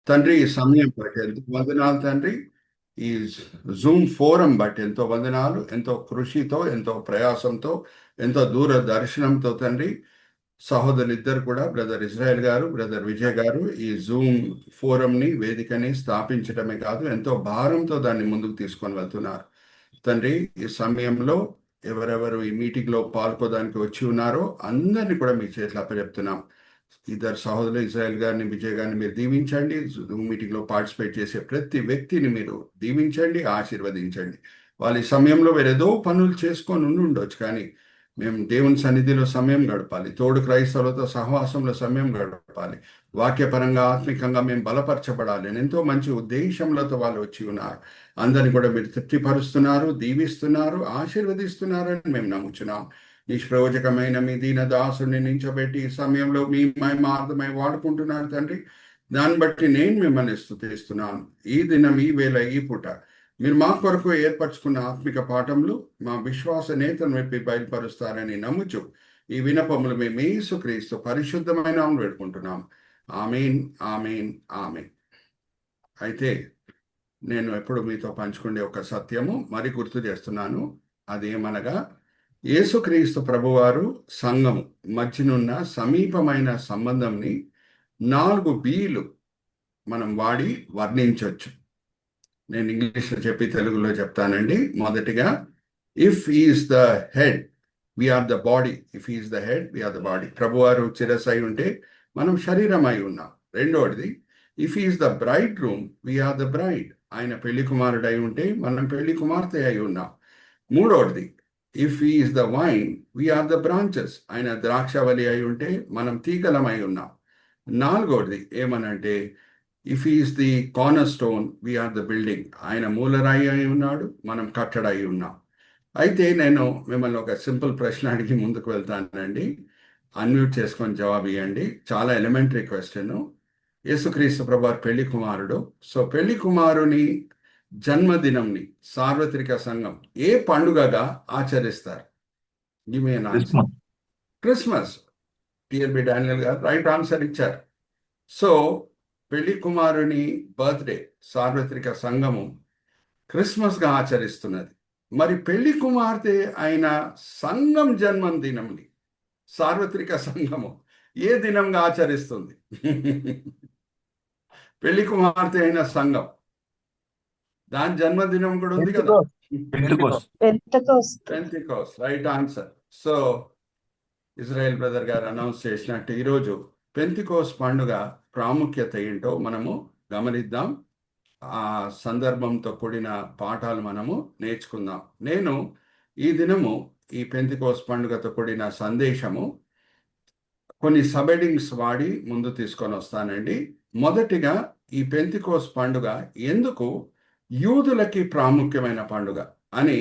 తండ్రి ఈ సమయం బట్టి ఎంతో వందనాలు తండ్రి. ఈ జూమ్ ఫోరం బట్టి ఎంతో వందనాలు. ఎంతో కృషితో, ఎంతో ప్రయాసంతో, ఎంతో దూర దర్శనంతో తండ్రి సహోదరులు ఇద్దరు కూడా, బ్రదర్ ఇజ్రాయెల్ గారు, బ్రదర్ విజయ్ గారు, ఈ జూమ్ ఫోరంని, వేదికని స్థాపించడమే కాదు, ఎంతో భారంతో దాన్ని ముందుకు తీసుకొని వెళ్తున్నారు తండ్రి. ఈ సమయంలో ఎవరెవరు ఈ మీటింగ్ లో పాల్గొనడానికి వచ్చి ఉన్నారో అందరినీ కూడా మీ చేతిలో అప్పచెప్తున్నాం. ఇద్దరు సహోదరులు ఇజ్రాయెల్ గారిని, విజయ్ గారిని మీరు దీవించండి. జూమ్ మీటింగ్ లో పార్టిసిపేట్ చేసే ప్రతి వ్యక్తిని మీరు దీవించండి, ఆశీర్వదించండి. వాళ్ళ ఈ సమయంలో వేరేదో పనులు చేసుకొని ఉండొచ్చు, కానీ మేము దేవుని సన్నిధిలో సమయం గడపాలి, తోడు క్రైస్తవులతో సహవాసంలో సమయం గడపాలి, వాక్యపరంగా ఆత్మికంగా మేము బలపరచబడాలి అని ఎంతో మంచి ఉద్దేశంలతో వాళ్ళు వచ్చి ఉన్నారు. అందరిని కూడా మీరు తృప్తిపరుస్తున్నారు, దీవిస్తున్నారు, ఆశీర్వదిస్తున్నారని మేము నమ్ముచున్నాం. నిష్ప్రయోజకమైన మీ దీన దాసుని నించబెట్టి ఈ సమయంలో మీ మహిమార్థమై వాడుకుంటున్నారు తండ్రి. దాన్ని బట్టి నేను మిమ్మల్ని స్తుతిస్తున్నాను. ఈ దినం, ఈ వేళ, ఈ పూట మీరు మా కొరకు ఏర్పరచుకున్న ఆత్మిక పాఠములు మా విశ్వాస నేతను వైపు బయలుపరుస్తారని నమ్ముచు ఈ వినపములు మేము యేసుక్రీస్తు పరిశుద్ధమైన వేడుకుంటున్నాం. ఆమేన్, ఆమేన్, ఆమేన్. అయితే నేను ఎప్పుడు మీతో పంచుకునే ఒక సత్యము మరి గుర్తు చేస్తున్నాను. అదేమనగా, యేసుక్రీస్తు ప్రభువారు సంఘము మధ్యనున్న సమీపమైన సంబంధంని 4 బీలు మనం వాడి వర్ణించవచ్చు. నేను ఇంగ్లీష్లో చెప్పి తెలుగులో చెప్తానండి. మొదటిగా, if he's the head, we are the body. If he's the head, we are the body. ప్రభువారు శిరస్సు అయి ఉంటే మనం శరీరం అయి ఉన్నాం. రెండోది, if he's the bridegroom, we are the bride. ఆయన పెళ్లి కుమారుడు అయి ఉంటే మనం పెళ్లి కుమార్తె అయి ఉన్నాం. మూడోది, if he's the vine, we are the branches. ఆయన ద్రాక్షవల్లి అయి ఉంటే మనం తీగలమై ఉన్నాం. నాలుగోది ఏమనంటే, if he's the cornerstone, we are the building. ఆయన మూలరాయి అయి ఉన్నాడు, మనం కట్టడై ఉన్నాం. అయితే నేను మిమ్మల్ని ఒక సింపుల్ ప్రశ్న అడిగి ముందుకు వెళ్తానండి. అన్మ్యూట్ చేసుకొని జవాబు ఇవ్వండి. చాలా ఎలిమెంటరీ క్వశ్చన్. యేసుక్రీస్తు ప్రభువారు పెళ్లి కుమారుడు. సో పెళ్లి కుమారుని జన్మదినంని సార్వత్రిక సంఘం ఏ పండుగగా ఆచరిస్తారు? Give me an answer. Christmas. TLB Daniel garu right answer ఇచ్చారు. సో పెళ్లి కుమారుని బర్త్డే సార్వత్రిక సంఘము క్రిస్మస్గా ఆచరిస్తున్నది. మరి పెళ్లి కుమార్తె అయిన సంఘం జన్మదినంని సార్వత్రిక సంఘము ఏ దినంగా ఆచరిస్తుంది? పెళ్లి కుమార్తె అయిన సంఘం, దాని జన్మదినం కూడా ఉంది కదా, Pentecost. Right answer. So Israel brother garu announce చేసినట్టు ఈరోజు పెంతెకోస్త్ పండుగ ప్రాముఖ్యత ఏంటో మనము గమనిద్దాం. ఆ సందర్భంతో కూడిన పాఠాలు మనము నేర్చుకుందాం. నేను ఈ దినము ఈ పెంతెకోస్త్ పండుగతో కూడిన సందేశము కొన్ని సబెడింగ్స్ వాడి ముందు తీసుకొని వస్తానండి. మొదటిగా, ఈ పెంతెకోస్త్ పండుగ ఎందుకు యూదులకి ప్రాముఖ్యమైన పండుగ అని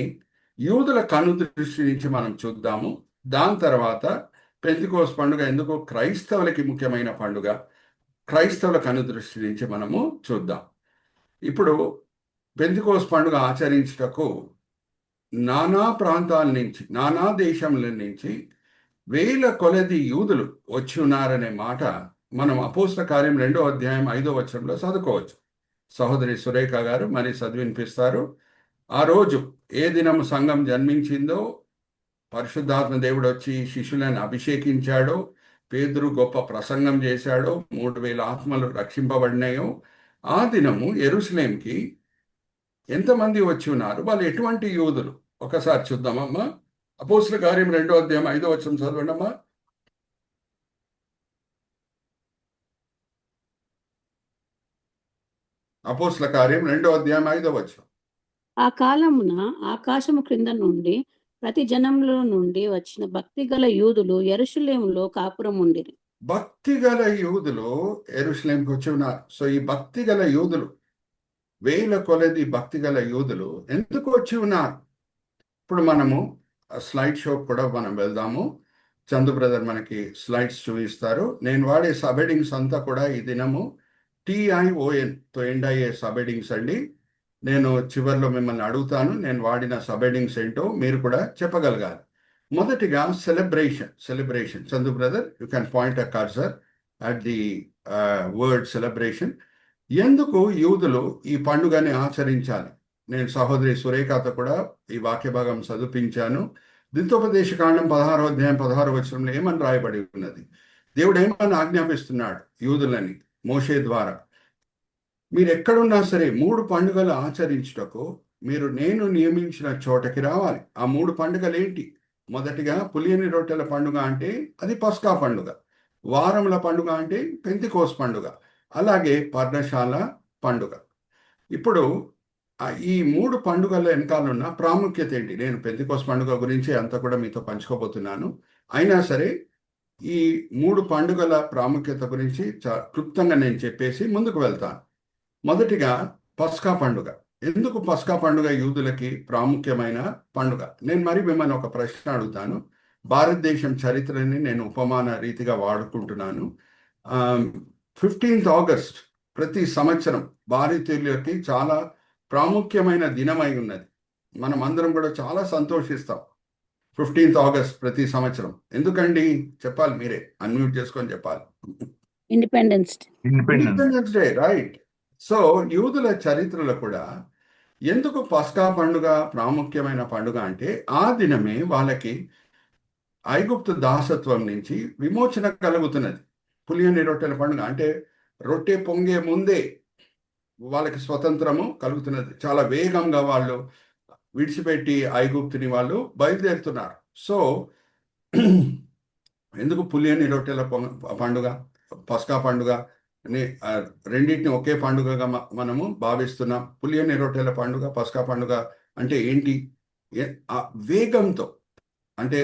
యూదుల కనుదృష్టి నుంచి మనం చూద్దాము. దాని తర్వాత పెంతెకోస్త్ పండుగ ఎందుకు క్రైస్తవులకి ముఖ్యమైన పండుగ, క్రైస్తవుల కనుదృష్టి నుంచి మనము చూద్దాం. ఇప్పుడు పెంతెకోస్త్ పండుగ ఆచరించుటకు నానా ప్రాంతాల నుంచి, నానా దేశముల నుంచి వేల కొలది యూదులు వచ్చి ఉన్నారనే మాట మనం అపోస్తల కార్యం 2వ అధ్యాయం 5వ వచనంలో చదువుకోవచ్చు. సహోదరి సురేఖ గారు మరి చదివినిపిస్తారు. ఆ రోజు ఏ దినము సంఘం జన్మించిందో, పరిశుద్ధాత్మ దేవుడు వచ్చి శిష్యులను అభిషేకించాడో, పేతురు గొప్ప ప్రసంగం చేశాడో, 3000 ఆత్మలు రక్షింపబడినాయో, ఆ దినము యెరూషలేంకి ఎంతమంది వచ్చి ఉన్నారు, వాళ్ళు ఎటువంటి యూదులు ఒకసారి చూద్దామమ్మా. అపోస్తల కార్యం 2వ అధ్యాయం 5వ వచనం చదవండి అమ్మా. అపోస్తల కార్యం 2వ అధ్యాయం 5వ వచనం. ఆ కాలమున ఆకాశము క్రింద నుండి ప్రతి జనముల నుండి వచ్చిన భక్తి గల యూదులు యెరూషలేములో కాపురం ఉండిరి. భక్తి గల యూదులు యెరూషలేంకి వచ్చి ఉన్నారు. సో ఈ భక్తి గల యూదులు, వేల కొలది భక్తి గల యూదులు ఎందుకు వచ్చి ఉన్నారు? ఇప్పుడు మనము స్లైడ్ షో కూడా మనం వెళ్దాము. చందు బ్రదర్ మనకి స్లైడ్స్ చూపిస్తారు. నేను వాడే సబెడింగ్స్ అంతా కూడా ఈ దినము TIONతో ఎండ్ అయ్యే సబెడింగ్స్ అండి. నేను చివరిలో మిమ్మల్ని అడుగుతాను, నేను వాడిన సబెడింగ్స్ ఏంటో మీరు కూడా చెప్పగలగాలి. మొదటిగా celebration. Chandu brother, you can point a cursor at the word celebration. ఎందుకు యూదులు ఈ పండుగని ఆచరించాలి? నేను సహోదరి సురేఖతో కూడా ఈ వాక్య భాగం చదివించాను. ద్వితోపదేశకాండం 16వ అధ్యాయం 16వ వచనంలో ఏమని రాయబడి ఉన్నది? దేవుడు ఏమని ఆజ్ఞాపిస్తున్నాడు యూదులని మోషే ద్వారా? మీరు ఎక్కడున్నా సరే 3 పండుగలు ఆచరించుటకు మీరు నేను నియమించిన చోటకి రావాలి. ఆ 3 పండుగలు ఏంటి? మొదటిగా పులియని రొట్టెల పండుగ అంటే అది పస్కా పండుగ. వారముల పండుగ అంటే పెంతెకోస్తు పండుగ. అలాగే పర్ణశాల పండుగ. ఇప్పుడు ఈ 3 పండుగల వెనకాలన్న ప్రాముఖ్యత ఏంటి? నేను పెంతెకోస్తు పండుగ గురించి అంతా కూడా మీతో పంచుకోబోతున్నాను. అయినా సరే ఈ 3 పండుగల ప్రాముఖ్యత గురించి క్లుప్తంగా నేను చెప్పేసి ముందుకు వెళ్తాను. మొదటిగా పస్కా పండుగ. ఎందుకు పస్కా పండుగ యూదులకి ప్రాముఖ్యమైన పండుగ? నేను మరి మిమ్మల్ని ఒక ప్రశ్న అడుగుతాను. భారతదేశం చరిత్రని నేను ఉపమాన రీతిగా వాడుకుంటున్నాను. 15th ఆగస్ట్ ప్రతి సంవత్సరం భారతీయులకి చాలా ప్రాముఖ్యమైన దినమై ఉన్నది. మనం అందరం కూడా చాలా సంతోషిస్తాం 15th ఆగస్ట్ ప్రతి సంవత్సరం. ఎందుకండి చెప్పాలి, మీరే అన్మ్యూట్ చేసుకొని చెప్పాలి. Independence day, right. సో యూదుల చరిత్రలో కూడా ఎందుకు పస్కా పండుగ ప్రాముఖ్యమైన పండుగ అంటే ఆ దినమే వాళ్ళకి ఐగుప్తు దాసత్వం నుంచి విమోచన కలుగుతున్నది. పులియని రొట్టెల పండుగ అంటే రొట్టె పొంగే ముందే వాళ్ళకి స్వతంత్రము కలుగుతున్నది. చాలా వేగంగా వాళ్ళు విడిచిపెట్టి ఐగుప్తుని వాళ్ళు బయలుదేరుతున్నారు. సో ఎందుకు పులియని రొట్టెల పండుగ, పస్కా పండుగ రెండింటిని ఒకే పండుగగా మనము భావిస్తున్నాం. పులియని రొట్టెల పండుగ, పస్కా పండుగ అంటే ఏంటి? ఆ వేగంతో, అంటే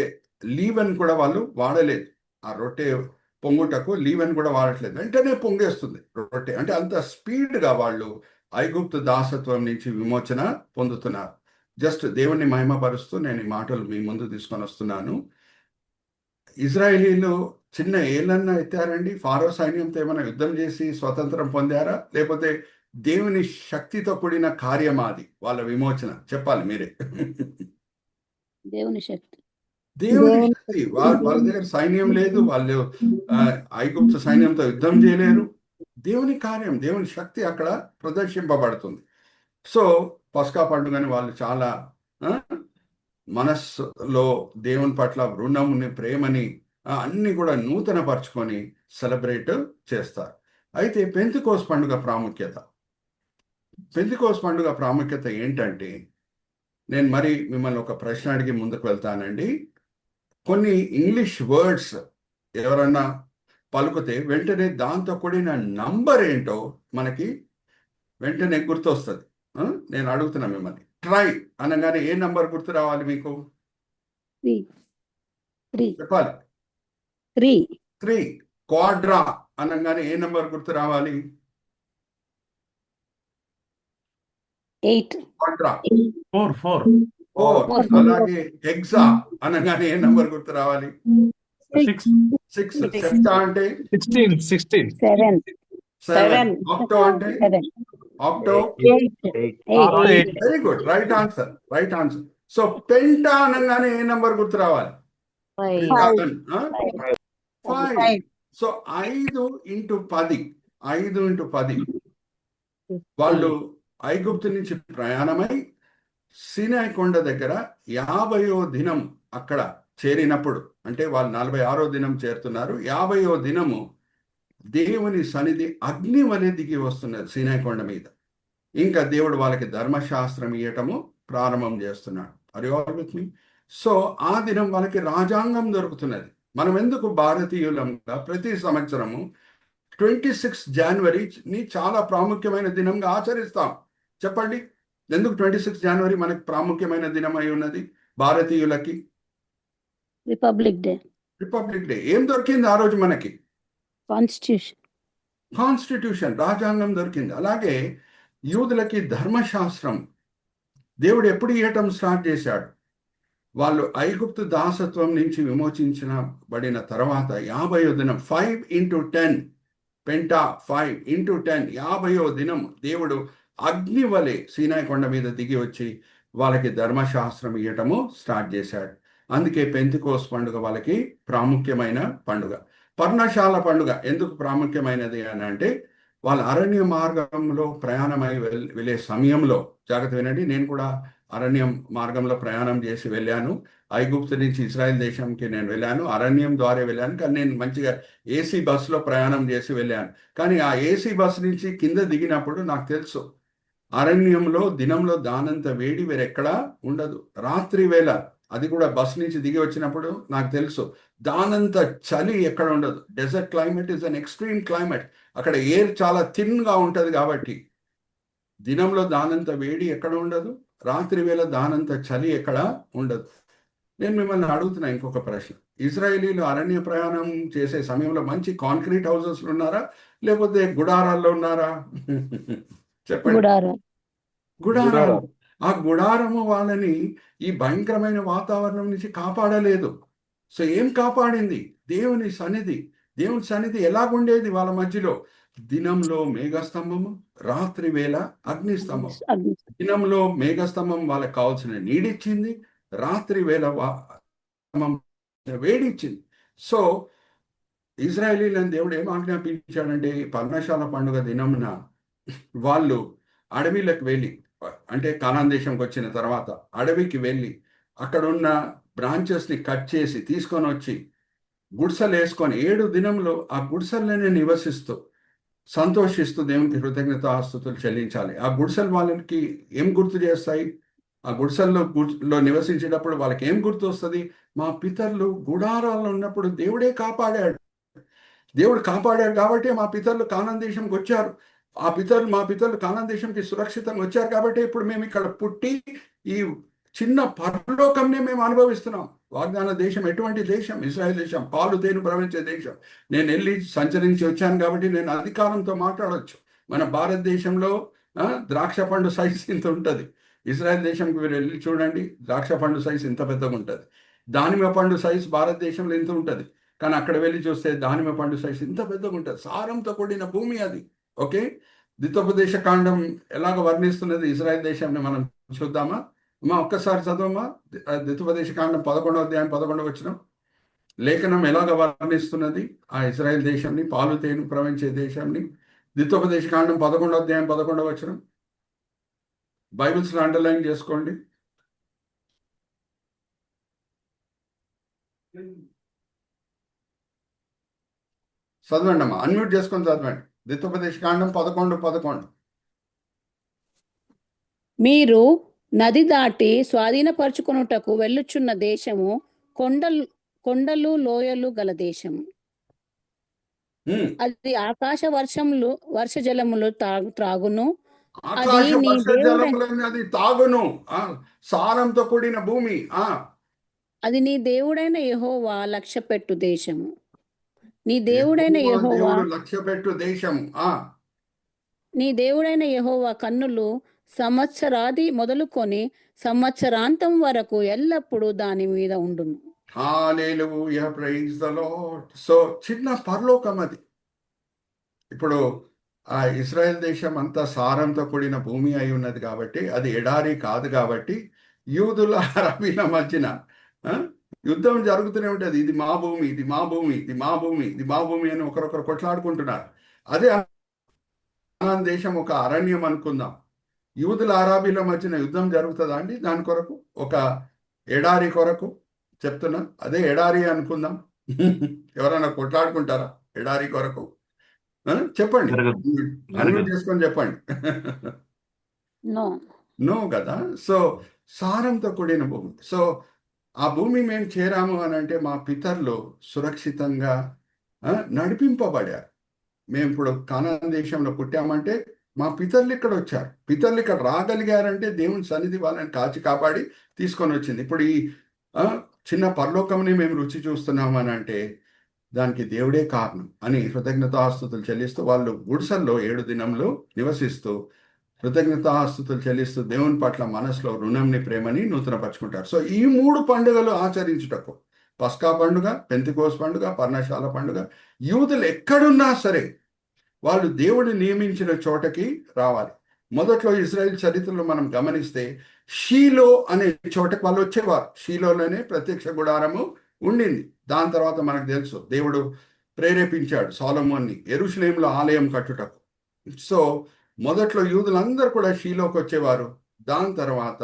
లీవెన్ కూడా వాళ్ళు వాడలేదు. ఆ రొట్టె పొంగుటకు లీవెన్ కూడా వాడట్లేదు, వెంటనే పొంగేస్తుంది రొట్టె. అంటే అంత స్పీడ్గా వాళ్ళు ఐగుప్తు దాసత్వం నుంచి విమోచన పొందుతున్నారు. జస్ట్ దేవుణ్ణి మహిమపరుస్తూ నేను ఈ మాటలు మీ ముందు తీసుకొని వస్తున్నాను. ఇజ్రాయేలీలు చిన్న ఏళ్ళన్నా ఎత్తారండి? ఫారో సైన్యంతో ఏమైనా యుద్ధం చేసి స్వతంత్రం పొందారా? లేకపోతే దేవుని శక్తితో కూడిన కార్యమాది వాళ్ళ విమోచన? చెప్పాలి మీరే. దేవుని శక్తి. వాళ్ళ దగ్గర సైన్యం లేదు. వాళ్ళు ఐగుప్తు సైన్యంతో యుద్ధం చేయలేరు. దేవుని కార్యం, దేవుని శక్తి అక్కడ ప్రదర్శింపబడుతుంది. సో పస్కా పండుగని వాళ్ళు చాలా మనస్సులో దేవుని పట్ల రుణముని, ప్రేమని అన్ని కూడా నూతన పరుచుకొని సెలబ్రేట్ చేస్తారు. అయితే పెంతెకోస్తు పండుగ ప్రాముఖ్యత. పెంతెకోస్తు పండుగ ప్రాముఖ్యత ఏంటంటే, నేను మరి మిమ్మల్ని ఒక ప్రశ్న అడిగి ముందుకు వెళ్తానండి. కొన్ని ఇంగ్లీష్ వర్డ్స్ ఎవరన్నా పలుకుతే వెంటనే దాంతో కూడిన నంబర్ ఏంటో మనకి వెంటనే గుర్తొస్తుంది. నేను అడుగుతున్నా మిమ్మల్ని, ట్రై అనగానే ఏ నంబర్ గుర్తు రావాలి మీకు? చెప్పాలి. 3. క్వాడ్రా అనగానే ఏ నంబర్ గుర్తు రావాలి? 8. క్వాడ్రా. 4. అలాగే హెక్సా అనగానే ఏ నంబర్ గుర్తు రావాలి? 6. సెప్టా అంటే 16. 7. ఆక్టో అంటే octo. 8. Very good, right answer. So Penta అనగానే ఏ నంబర్ గుర్తు రావాలి? 5. 5. So 5 into 10. 5 into 10 వాళ్ళు ఐగుప్తు నుంచి ప్రయాణమై సీనాయి కొండ దగ్గర 50వ దినం అక్కడ చేరినప్పుడు, అంటే వాళ్ళు 46వ దినం చేరుతున్నారు. 50వ దినము దేవుని సన్నిధి అగ్ని వలె దిగి వస్తున్నది సీనాయి కొండ మీద. ఇంకా దేవుడు వాళ్ళకి ధర్మశాస్త్రం ఇవ్వటము ప్రారంభం చేస్తున్నాడు. Are you all with me? So ఆ దినం వాళ్ళకి రాజ్యాంగం దొరుకుతున్నది. మనం ఎందుకు భారతీయులంగా ప్రతి సంవత్సరము 26 జనవరిని చాలా ప్రాముఖ్యమైన దినంగా ఆచరిస్తాం? చెప్పండి, ఎందుకు 26 జనవరి మనకి ప్రాముఖ్యమైన దినం అయి ఉన్నది భారతీయులకి? Republic day. ఏం దొరికింది ఆ రోజు మనకి? కాన్స్టిట్యూషన్, రాజ్యాంగం దొరికింది. అలాగే యూదులకి ధర్మశాస్త్రం దేవుడు ఎప్పుడు ఇవ్వటం స్టార్ట్ చేశాడు? వాళ్ళు ఐగుప్తు దాసత్వం నుంచి విమోచించబడిన తర్వాత 50వ దినం, 5 into 10 పెంటా, 5 into 10 50వ దినం దేవుడు అగ్ని వలె సీనాయి కొండ మీద దిగి వచ్చి వాళ్ళకి ధర్మశాస్త్రం ఇవ్వటము స్టార్ట్ చేశాడు. అందుకే పెంతెకోస్తు పండుగ వాళ్ళకి ప్రాముఖ్యమైన పండుగ. పర్ణశాల పండుగ ఎందుకు ప్రాముఖ్యమైనది అని అంటే, వాళ్ళ అరణ్య మార్గంలో ప్రయాణమై వెళ్ళే సమయంలో, జాగ్రత్త వినండి, నేను కూడా అరణ్యం మార్గంలో ప్రయాణం చేసి వెళ్ళాను. ఐగుప్తు నుంచి ఇజ్రాయెల్ దేశంకి నేను వెళ్ళాను, అరణ్యం ద్వారా వెళ్ళాను. కానీ నేను మంచిగా ఏసీ బస్సులో ప్రయాణం చేసి వెళ్ళాను. కానీ ఆ ఏసీ బస్ నుంచి కింద దిగినప్పుడు నాకు తెలుసు, అరణ్యంలో దినంలో దానంత వేడి వేరెక్కడా ఉండదు. రాత్రి వేళ, అది కూడా బస్ నుంచి దిగి వచ్చినప్పుడు నాకు తెలుసు, దానంత చలి ఎక్కడ ఉండదు. Desert climate is an extreme climate. అక్కడ ఎయిర్ చాలా థిన్గా ఉంటుంది కాబట్టి దినంలో దానంత వేడి ఎక్కడ ఉండదు, రాత్రి వేళ దానంత చలి ఎక్కడ ఉండదు. నేను మిమ్మల్ని అడుగుతున్నా ఇంకొక ప్రశ్న. ఇజ్రాయేలీలు అరణ్య ప్రయాణం చేసే సమయంలో మంచి కాంక్రీట్ హౌసెస్లో ఉన్నారా, లేకపోతే గుడారాల్లో ఉన్నారా? చెప్పండి. గుడారం. గుడారాలు. ఆ గుడారము వాళ్ళని ఈ భయంకరమైన వాతావరణం నుంచి కాపాడలేదు. సో ఏం కాపాడింది? దేవుని సన్నిధి. దేవుని సన్నిధి ఎలాగుండేది వాళ్ళ మధ్యలో? దినంలో మేఘస్తంభము, రాత్రి వేళ అగ్నిస్తంభం. దినంలో మేఘస్తంభం వాళ్ళకి కావాల్సిన నీడిచ్చింది, రాత్రి వేళ వేడిచ్చింది. సో ఇజ్రాయేలీలను దేవుడు ఏం ఆజ్ఞాపించాడంటే, పర్ణశాల పండుగ దినమున వాళ్ళు అడవిలకు వెళ్ళి, అంటే కానాన్ దేశంకి వచ్చిన తర్వాత అడవికి వెళ్ళి అక్కడ ఉన్న బ్రాంచెస్ని కట్ చేసి తీసుకొని వచ్చి గుడిసెలు వేసుకొని 7 దినంలో ఆ గుడిసెల్లోనే నివసిస్తూ సంతోషిస్తూ దేవునికి కృతజ్ఞతాస్తుతులు చెల్లించాలి. ఆ గుడిసెలు వాళ్ళకి ఏం గుర్తు చేస్తాయి? ఆ గుడిసెల్లో నివసించేటప్పుడు వాళ్ళకి ఏం గుర్తు వస్తుంది? మా పితరులు గుడారాల్లో ఉన్నప్పుడు దేవుడే కాపాడాడు. దేవుడు కాపాడాడు కాబట్టి మా పితరులు కానాన్ దేశంకి వచ్చారు. మా పితరులు కానాన్ దేశంకి సురక్షితంగా వచ్చారు కాబట్టి ఇప్పుడు మేము ఇక్కడ పుట్టి ఈ చిన్న పరలోకంని మేము అనుభవిస్తున్నాం. వాగ్దాన దేశం ఎటువంటి దేశం? ఇశ్రాయేల్ దేశం, పాలు తేనె ప్రవహించే దేశం. నేను వెళ్ళి సంచరించి వచ్చాను కాబట్టి నేను అధికారంతో మాట్లాడవచ్చు. మన భారతదేశంలో ద్రాక్ష పండు సైజ్ ఇంత ఉంటుంది. ఇజ్రాయెల్ దేశంకి మీరు వెళ్ళి చూడండి, ద్రాక్ష పండు సైజ్ ఇంత పెద్దగా ఉంటుంది. దానిమ్మ పండు సైజ్ భారతదేశంలో ఇంత ఉంటుంది. కానీ అక్కడ వెళ్ళి చూస్తే దానిమ్మ పండు సైజ్ ఇంత పెద్దగా ఉంటుంది. సారంతో కూడిన భూమి అది. ఓకే, ద్వితోపదేశ కాండం ఎలాగ వర్ణిస్తున్నది ఇజ్రాయెల్ దేశాన్ని మనం చూద్దామా? అమ్మా ఒక్కసారి చదవమ్మా. ద్వితోపదేశ కాండం 11వ అధ్యాయం 11వ వచనం. లేఖనం ఎలాగ వర్ణిస్తున్నది ఆ ఇజ్రాయెల్ దేశాన్ని, పాలు తేనె ప్రవహించే దేశాన్ని? ద్వితోపదేశ కాండం 11వ అధ్యాయం 11వ వచనం. బైబిల్స్లో అండర్లైన్ చేసుకోండి. చదవండి అమ్మా, అన్మ్యూట్ చేసుకొని చదవండి. ద్వితోపదేశ కాండం 11:11. మీరు నది దాటి స్వాధీనపరచుకొనుటకు వెళ్ళుచున్న దేశము కొండలు లోయలు గల దేశము. అది ఆకాశ వర్ష జలములు త్రాగును. ఆకాశ వర్ష జలములని అది తాగును. సారంతో కూడిన భూమి. అది నీ దేవుడైన యెహోవా లక్ష్యపెట్టు దేశము. నీ దేవుడైన యెహోవా లక్ష్యపెట్టు దేశము. నీ దేవుడైన యెహోవా కన్నులు సంవత్సరాది మొదలుకొని సంవత్సరాంతం వరకు ఎల్లప్పుడూ దాని మీద ఉండును. హల్లెలూయా, ప్రైజ్ ద లార్డ్. సో చిన్న పరలోకం అది. ఇప్పుడు ఆ ఇజ్రాయెల్ దేశం అంతా సారంతో కూడిన భూమి అయి ఉన్నది కాబట్టి, అది ఎడారి కాదు కాబట్టి, యూదుల అరబీల మధ్యన యుద్ధం జరుగుతూనే ఉంటుంది. ఇది మా భూమి, ఇది మా భూమి, ఇది మా భూమి, ఇది మా భూమి అని ఒకరొకరు కొట్లాడుకుంటున్నారు. అదే కానాన్ దేశం ఒక అరణ్యం అనుకుందాం. యూదుల అరబీల మధ్యన యుద్ధం జరుగుతుందా అండి? దాని కొరకు ఒక ఎడారి కొరకు చెప్తున్నా, అదే ఎడారి అనుకుందాం. ఎవరైనా కొట్లాడుకుంటారా ఎడారి కొరకు? చెప్పండి, అన్మ్యూట్ చేసుకొని చెప్పండి. నో కదా. సో సారంతో కూడిన భూమి. సో ఆ భూమి మేము చేరాము అని అంటే మా పితరులు సురక్షితంగా నడిపింపబడారు. మేము ఇప్పుడు కానాన్ దేశంలో పుట్టామంటే మా పితరులు ఇక్కడ వచ్చారు. పితరులు ఇక్కడ రాగలిగారంటే దేవుని సన్నిధి వాళ్ళని కాచి కాపాడి తీసుకొని వచ్చింది. ఇప్పుడు ఈ చిన్న పరలోకంని మేము రుచి చూస్తున్నాము అని అంటే దానికి దేవుడే కారణం అని కృతజ్ఞతాస్తుతులు చెల్లిస్తూ వాళ్ళు గుడిసెల్లో 7 దినంలో నివసిస్తూ కృతజ్ఞతాస్తుతులు చెల్లిస్తూ దేవుని పట్ల మనసులో రుణంని, ప్రేమని నూతనపరుచుకుంటారు. సో ఈ 3 పండుగలు ఆచరించుటకు, పస్కా పండుగ, పెంతెకోస్తు పండుగ, పర్ణశాల పండుగ, యూదులు ఎక్కడున్నా సరే వాళ్ళు దేవుడు నియమించిన చోటకి రావాలి. మొదట్లో ఇజ్రాయెల్ చరిత్రలో మనం గమనిస్తే షీలో అనే చోటకి వాళ్ళు వచ్చేవారు. షీలోనే ప్రత్యక్ష గుడారము ఉండింది. దాని తర్వాత మనకు తెలుసు దేవుడు ప్రేరేపించాడు సొలొమోన్ని యెరూషలేములో ఆలయం కట్టుటకు. సో మొదట్లో యూదులందరూ కూడా షీలోకి వచ్చేవారు. దాని తర్వాత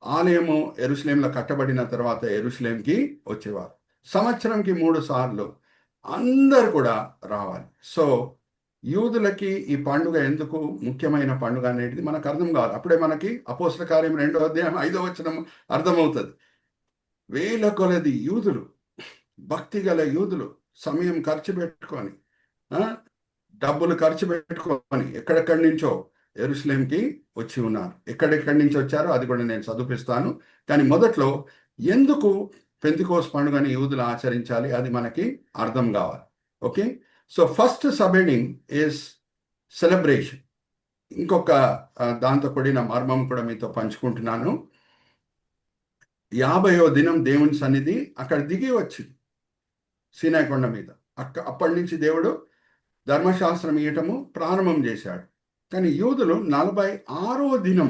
ఆలయము యెరూషలేంలో కట్టబడిన తర్వాత యెరూషలేంకి వచ్చేవారు. సంవత్సరంకి 3 సార్లు అందరు కూడా రావాలి. సో యూదులకి ఈ పండుగ ఎందుకు ముఖ్యమైన పండుగ అనేది మనకు అర్థం కావాలి. అప్పుడే మనకి అపోస్తల కార్యం 2వ అధ్యాయం 5వ వచనం అర్థమవుతుంది. వేల కొలది యూదులు, భక్తి గల యూదులు సమయం ఖర్చు పెట్టుకొని, డబ్బులు ఖర్చు పెట్టుకొని ఎక్కడెక్కడి నుంచో యెరూషలేంకి వచ్చి ఉన్నారు. ఎక్కడెక్కడి నుంచి వచ్చారో అది కూడా నేను చదివిస్తాను. కానీ మొదట్లో ఎందుకు పెంతెకోస్తు పండుగని యూదులు ఆచరించాలి అది మనకి అర్థం కావాలి. Okay, so first subheading is celebration. ఇంకొక దాంతో కూడిన మర్మం కూడా మీతో పంచుకుంటున్నాను. 50వ దినం దేవుని సన్నిధి అక్కడ దిగి వచ్చింది సీనాయి కొండ మీద. అప్పటి నుంచి దేవుడు ధర్మశాస్త్రం ఇవ్వటము ప్రారంభం చేశాడు. కానీ యూదులు 46వ దినం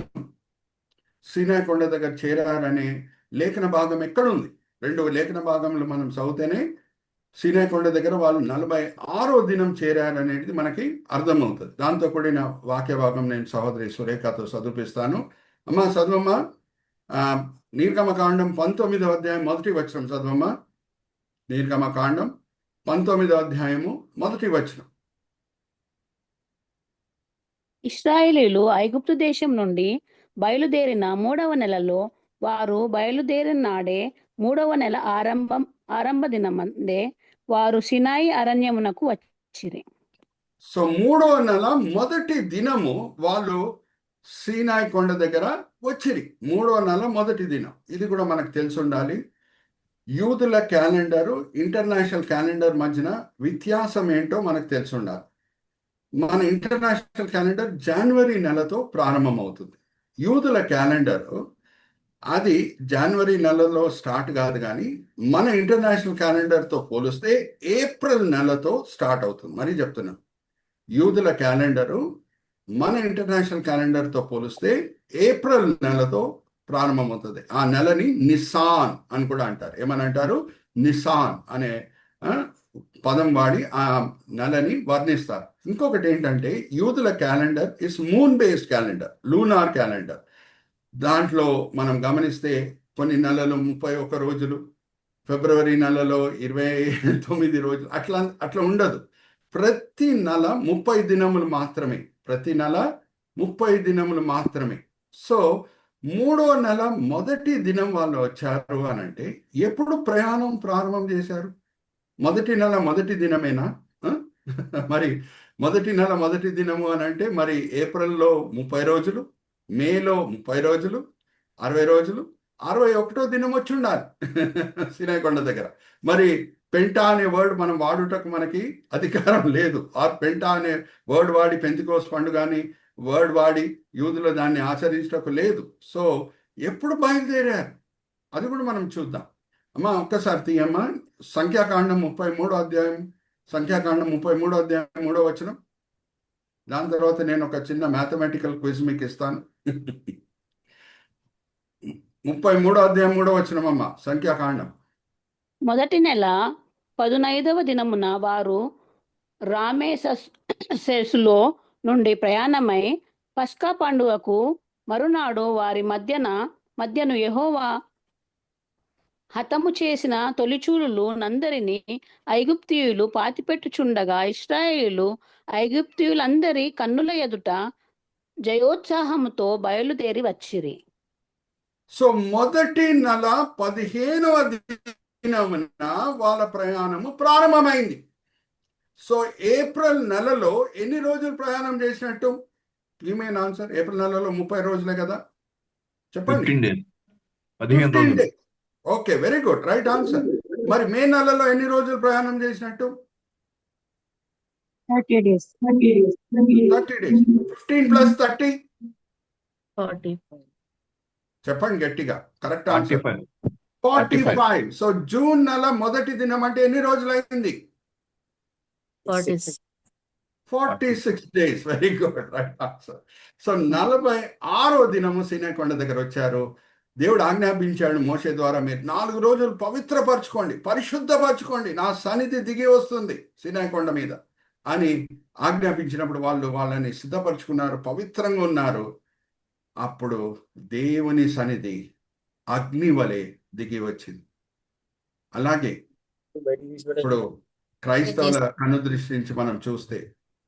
సీనాయి కొండ దగ్గర చేరారనే లేఖన భాగం ఎక్కడుంది? 2 లేఖన భాగంలో మనం చదివితేనే సీనాయి కొండ దగ్గర వాళ్ళు 46వ దినం చేరారనేది మనకి అర్థమవుతుంది. దాంతో కూడిన వాక్య భాగం నేను సహోదరి సురేఖతో చదివిస్తాను. అమ్మా చదువమ్మా, నిర్గమకాండం 19వ అధ్యాయం 1వ వచనం చదవమ్మా. నిర్గమకాండం 19వ అధ్యాయము 1వ వచనం. ఇశ్రాయేలీయులు ఐగుప్తు దేశం నుండి బయలుదేరిన 3వ నెలలో వారు బయలుదేరిన నాడే 3వ నెల ఆరంభ దినమందే వారు సినాయి అరణ్యమునకు వచ్చిరి. సో 3వ నెల మొదటి దినము వాళ్ళు సీనాయి కొండ దగ్గర వచ్చిరి. 3వ నెల మొదటి దినం. ఇది కూడా మనకు తెలిసి ఉండాలి. యూదుల క్యాలెండరు ఇంటర్నేషనల్ క్యాలెండర్ మధ్యన వ్యత్యాసం ఏంటో మనకు తెలిసి ఉండాలి. మన ఇంటర్నేషనల్ క్యాలెండర్ జనవరి నెలతో ప్రారంభమవుతుంది. యూదుల క్యాలెండరు అది జనవరి నెలలో స్టార్ట్ కాదు, కానీ మన ఇంటర్నేషనల్ క్యాలెండర్తో పోలిస్తే ఏప్రిల్ నెలతో స్టార్ట్ అవుతుంది. మరి చెప్తున్నాం, యూదుల క్యాలెండరు మన ఇంటర్నేషనల్ క్యాలెండర్తో పోలిస్తే ఏప్రిల్ నెలతో ప్రారంభమవుతుంది. ఆ నెలని నిసాన్ అని కూడా అంటారు. ఏమని అంటారు? నిసాన్ అనే పదం వాడి ఆ నెలని వర్ణిస్తారు. ఇంకొకటి ఏంటంటే యూదుల calendar is moon based calendar, lunar calendar. దాంట్లో మనం గమనిస్తే కొన్ని నెలలు 31 రోజులు, ఫిబ్రవరి నెలలో 29 రోజులు, అట్లా ఉండదు. ప్రతి నెల 30 దినములు మాత్రమే. ప్రతి నెల 30 దినములు మాత్రమే. సో 3వ నెల మొదటి దినం వాళ్ళు వచ్చారు అని అంటే ఎప్పుడు ప్రయాణం ప్రారంభం చేశారు? మొదటి నెల మొదటి దినమేనా? మరి మొదటి నెల మొదటి దినము అని అంటే మరి ఏప్రిల్లో 30 రోజులు, మేలో 30 రోజులు, 60 రోజులు, 61వ దినం వచ్చి ఉండాలి సీనాయి కొండ దగ్గర. మరి పెంటా అనే వర్డ్ మనం వాడుటకు మనకి అధికారం లేదు. ఆ పెంటా అనే వర్డ్ వాడి పెంతెకోస్తు పండుగ అని వర్డ్ వాడి యూదులు దాన్ని ఆచరించటకు లేదు. సో ఎప్పుడు బయలుదేరారు అది కూడా మనం చూద్దాం. అమ్మా ఒక్కసారి తీయమ్మా, సంఖ్యాకాండం 33వ అధ్యాయం, సంఖ్యాకాండం 33వ అధ్యాయం 3వ వచనం. దాని తర్వాత నేను ఒక చిన్న మ్యాథమెటికల్ క్విజ్ మీకు ఇస్తాను. 33వ అధ్యాయం 3వ వచనం అమ్మా, సంఖ్యాకాండం. మొదటి నెల 15వ దినమున వారు రామేసెసులో నుండి ప్రయాణమై పస్కా పండుగకు మరునాడు వారి మధ్యను యెహోవా హతము చేసిన తొలిచూలులు నందరినీ ఐగుప్తీయులు పాతిపెట్టుచుండగా ఇశ్రాయేలీయులు ఐగుప్తీయులందరి కన్నుల ఎదుట జయోత్సాహముతో బయలుదేరి వచ్చిరి. సో మొదటి నెల 15వ దినమున వాళ్ళ ప్రయాణము ప్రారంభమైంది. సో ఏప్రిల్ నెలలో ఎన్ని రోజులు ప్రయాణం చేసినట్టు? ఈమెయిన్ ఆన్సర్. ఏప్రిల్ నెలలో 30 రోజులే కదా, చెప్పండి. 15 days. Okay, very good, right answer. మరి మే నెలలో ఎన్ని రోజులు ప్రయాణం చేసినట్టు? 30 days. 30 days. 15 + 30 45. చెప్పండి గట్టిగా, కరెక్ట్ ఆన్సర్ 45. 45. సో జూన్ నెల మొదటి దినం అంటే ఎన్ని రోజులు అయింది? 46 days. Very good, right answer. So 46వ దినము సీనాయి కొండ దగ్గర వచ్చారు. దేవుడు ఆజ్ఞాపించాడు మోషే ద్వారా, మీరు 4 రోజులు పవిత్రపరచుకోండి, పరిశుద్ధపరచుకోండి, నా సన్నిధి దిగి వస్తుంది సీనాయి కొండ మీద అని ఆజ్ఞాపించినప్పుడు వాళ్ళని సిద్ధపరచుకున్నారు, పవిత్రంగా ఉన్నారు. అప్పుడు దేవుని సన్నిధి అగ్ని వలె దిగి వచ్చింది. అలాగే ఇప్పుడు క్రైస్తవుల కనుదృష్టి నుంచి మనం చూస్తే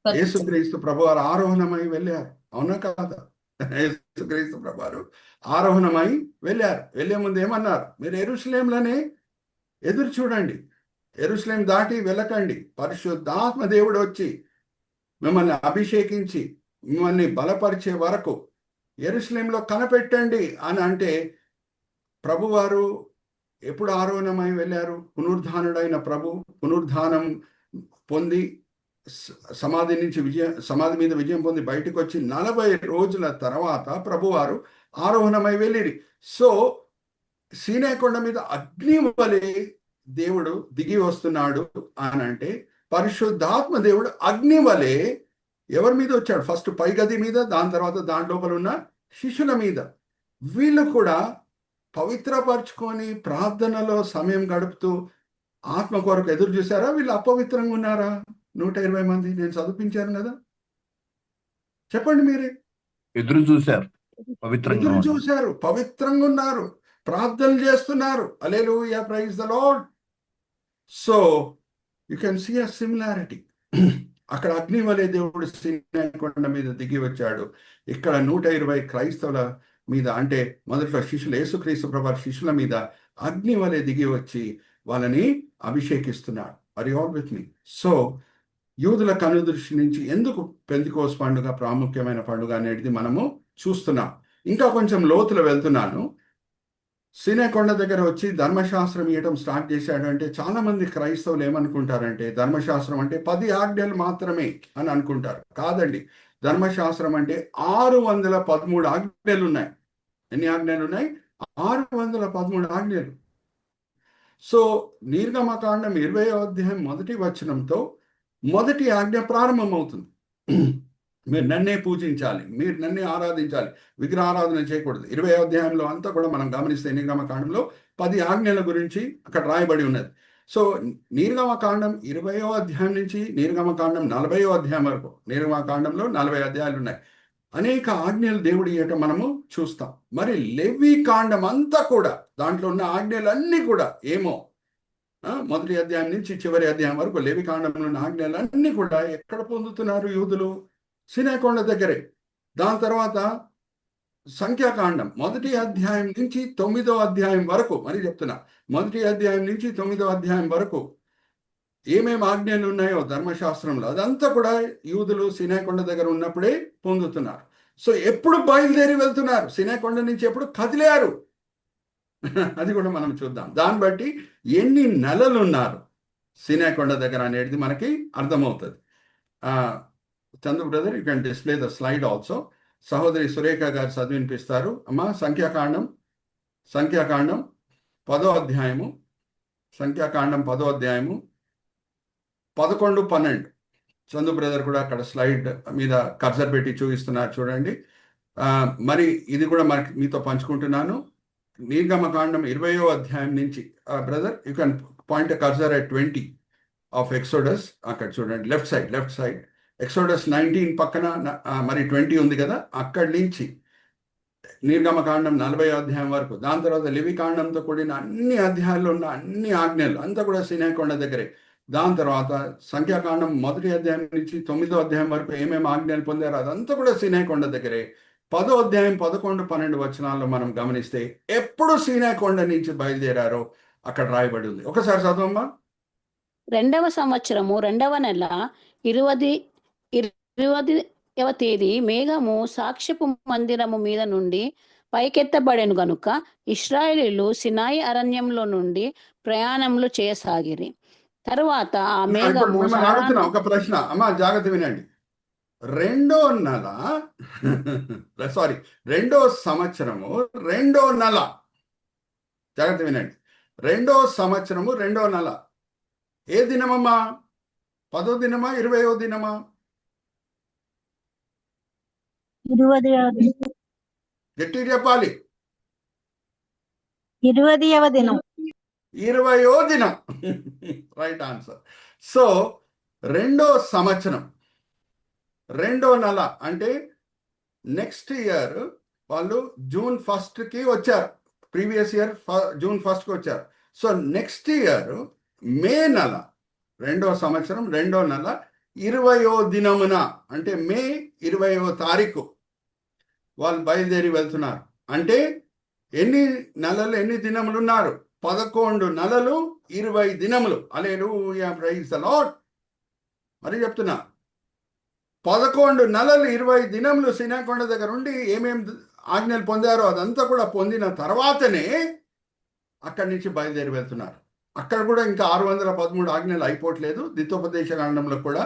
యేసుక్రీస్తు ప్రభువారు ఆరోహణమై వెళ్ళారు, అవునా కాదా? యేసుక్రీస్తు ప్రభువారు ఆరోహణమై వెళ్ళారు. వెళ్ళే ముందు ఏమన్నారు? మీరు యెరూషలేములోనే ఎదురు చూడండి, యెరూషలేం దాటి వెళ్ళకండి, పరిశుద్ధాత్మ దేవుడు వచ్చి మిమ్మల్ని అభిషేకించి మిమ్మల్ని బలపరిచే వరకు యెరూషలేంలో కనపెట్టండి అని అంటే, ప్రభువారు ఎప్పుడు ఆరోహణమై వెళ్ళారు? పునరుద్ధానుడైన ప్రభు పునరుద్ధానం పొంది సమాధి మీద విజయం పొంది బయటకు వచ్చి 40 రోజుల తర్వాత ప్రభువారు ఆరోహణమై వెళ్ళిరి. సో సీనాయి కొండ మీద అగ్ని వలె దేవుడు దిగి వస్తున్నాడు అని అంటే, పరిశుద్ధాత్మ దేవుడు అగ్ని వలె ఎవరి మీద వచ్చాడు? ఫస్ట్ పై గది మీద, దాని తర్వాత దాని లోపల ఉన్న శిష్యుల మీద. వీళ్ళు కూడా పవిత్రపరచుకొని ప్రార్థనలో సమయం గడుపుతూ ఆత్మ కొరకు ఎదురు చూసారా? వీళ్ళు అపవిత్రంగా ఉన్నారా? 120 మంది నేను చదివించాను కదా, చెప్పండి మీరే. ఎదురు చూశారు, పవిత్రంగా ఎదురు ఉన్నారు. చూశారు, పవిత్రంగా ఉన్నారు, ప్రార్థనలు చేస్తున్నారు. Hallelujah, praise the lord. So you can see a similarity. అక్కడ అగ్ని వలె దేవుడు సీనాయి కొండ మీద దిగి వచ్చాడు. ఇక్కడ 120 క్రైస్తవుల మీద, అంటే మొదట్లో శిష్యులు, యేసుక్రీస్తు ప్రభువారి శిష్యుల మీద అగ్ని వలె దిగి వచ్చి వాళ్ళని అభిషేకిస్తున్నాడు. Are you all with me? So యూదుల కనుదృష్టి నుంచి ఎందుకు పెంతెకోస్తు పండుగ ప్రాముఖ్యమైన పండుగ అనేది మనము చూస్తున్నాం. ఇంకా కొంచెం లోతులో వెళ్తున్నాను. సీనాయి కొండ దగ్గర వచ్చి ధర్మశాస్త్రం ఇవ్వటం స్టార్ట్ చేశాడు అంటే, చాలా మంది క్రైస్తవులు ఏమనుకుంటారంటే ధర్మశాస్త్రం అంటే 10 ఆజ్ఞలు మాత్రమే అని అనుకుంటారు. కాదండి, ధర్మశాస్త్రం అంటే 613 ఆజ్ఞలు ఉన్నాయి. ఎన్ని ఆజ్ఞలు ఉన్నాయి? 613 ఆజ్ఞలు. సో నిర్గమకాండం 20వ అధ్యాయం 1వ వచనంతో మొదటి ఆజ్ఞ ప్రారంభమవుతుంది. మీరు నన్నే పూజించాలి, మీరు నన్నే ఆరాధించాలి, విగ్రహారాధన చేయకూడదు. 20వ అధ్యాయంలో అంతా కూడా మనం గమనిస్తే నిర్గమకాండంలో 10 ఆజ్ఞల గురించి అక్కడ రాయబడి ఉన్నది. సో నిర్గమకాండం 20వ అధ్యాయం నుంచి నిర్గమకాండం 40వ అధ్యాయం వరకు, నిర్గమకాండంలో 40 అధ్యాయాలు ఉన్నాయి. అనేక ఆజ్ఞలు దేవుడు ఇవ్వటం మనము చూస్తాం. మరి లేవి కాండం అంతా కూడా, దాంట్లో ఉన్న ఆజ్ఞలన్నీ కూడా ఏమో, మొదటి అధ్యాయం నుంచి చివరి అధ్యాయం వరకు లేవి కాండంలో ఉన్న ఆజ్ఞలన్నీ కూడా ఎక్కడ పొందుతున్నారు యూదులు? సీనాయి కొండ దగ్గరే. దాని తర్వాత సంఖ్యాకాండం 1వ అధ్యాయం నుంచి 9వ అధ్యాయం వరకు, మరి చెప్తున్నా, 1వ అధ్యాయం నుంచి 9వ అధ్యాయం వరకు ఏమేమి ఆజ్ఞలు ఉన్నాయో ధర్మశాస్త్రంలో అదంతా కూడా యూదులు సీనాయి కొండ దగ్గర ఉన్నప్పుడే పొందుతున్నారు. సో ఎప్పుడు బయలుదేరి వెళ్తున్నారు? సీనాయి కొండ నుంచి ఎప్పుడు కదిలారు? అది కూడా మనం చూద్దాం. దాన్ని బట్టి ఎన్ని నెలలు ఉన్నారు సీనాయి కొండ దగ్గర అనేది మనకి అర్థమవుతుంది. Chandu brother, you can display the slide also. సహోదరి సురేఖ గారు చదివినిపిస్తారు. అమ్మా, సంఖ్యాకాండం 10వ అధ్యాయము, సంఖ్యాకాండం 10వ అధ్యాయము 11, 12. చందు బ్రదర్ కూడా అక్కడ స్లైడ్ మీద కర్సర్ పెట్టి చూపిస్తున్నారు, చూడండి. మరి ఇది కూడా మనకి మీతో పంచుకుంటున్నాను. నిర్గమకాండం 20వ అధ్యాయం నుంచి, brother you can point cursor at 20 of exodus. అక్కడ చూడండి, లెఫ్ట్ సైడ్ ఎక్సోడస్ 19 పక్కన మరి 20 ఉంది కదా, అక్కడి నుంచి నిర్గమకాండం 40వ అధ్యాయం వరకు, దాని తర్వాత లేవి కాండంతో కూడిన అన్ని అధ్యాయాల్లో ఉన్న అన్ని ఆజ్ఞలు అంతా కూడా సీనాయి కొండ దగ్గరే. దాని తర్వాత సంఖ్యాకాండం 1వ అధ్యాయం నుంచి 9వ అధ్యాయం వరకు ఏమేమి ఆజ్ఞలు పొందారో అదంతా కూడా సీనాయి కొండ దగ్గరే. 10వ అధ్యాయం 11, 12 వచనాల్లో మనం గమనిస్తే ఎప్పుడు సీనాయి కొండ నుంచి బయలుదేరారో అక్కడ రాయబడి ఉంది. ఒకసారి చదవమ్మా. 2వ సంవత్సరము 2వ నెల 20వ తేదీ మేఘము సాక్ష్యపు మందిరము మీద నుండి పైకెత్తబడెను గనుక ఇశ్రాయేలీయులు సినాయి అరణ్యంలో నుండి ప్రయాణములు చేయసాగిరి. తరువాత ఆ మేఘము అడుగుతున్నా ఒక ప్రశ్న, అమ్మా జాగ్రత్త వినండి. 2వ సంవత్సరము 2వ నెల, జాగ్రత్త వినండి. 2వ సంవత్సరము 2వ నెల ఏ దినమమ్మా? 10వ దినమా, 20వ దినమా? 20వ. గట్టి చెప్పాలి. 20వ దినం. 20వ దినం. Right answer. సో రెండో సంవత్సరం రెండో నెల అంటే నెక్స్ట్ ఇయర్ వాళ్ళు జూన్ 1కి వచ్చారు. ప్రీవియస్ ఇయర్ జూన్ 1కి వచ్చారు. సో నెక్స్ట్ ఇయర్ మే నెల రెండో సంవత్సరం రెండో నెల 20వ దినమున అంటే మే 20వ తారీఖు వాళ్ళు బయలుదేరి వెళ్తున్నారు. అంటే ఎన్ని నెలలు ఎన్ని దినములు ఉన్నారు? 11 నెలలు 20 దినములు. హల్లెలూయా, ప్రైజ్ ది లార్డ్. మరి చెప్తున్నా 11 నెలలు 20 దినములు సీనాయి దగ్గర ఉండి ఏమేమి ఆజ్ఞలు పొందారో అదంతా కూడా పొందిన తర్వాతనే అక్కడి నుంచి బయలుదేరి వెళ్తున్నారు. అక్కడ కూడా ఇంకా 613 ఆజ్ఞలు అయిపోవట్లేదు. ద్వితోపదేశ కాండంలో కూడా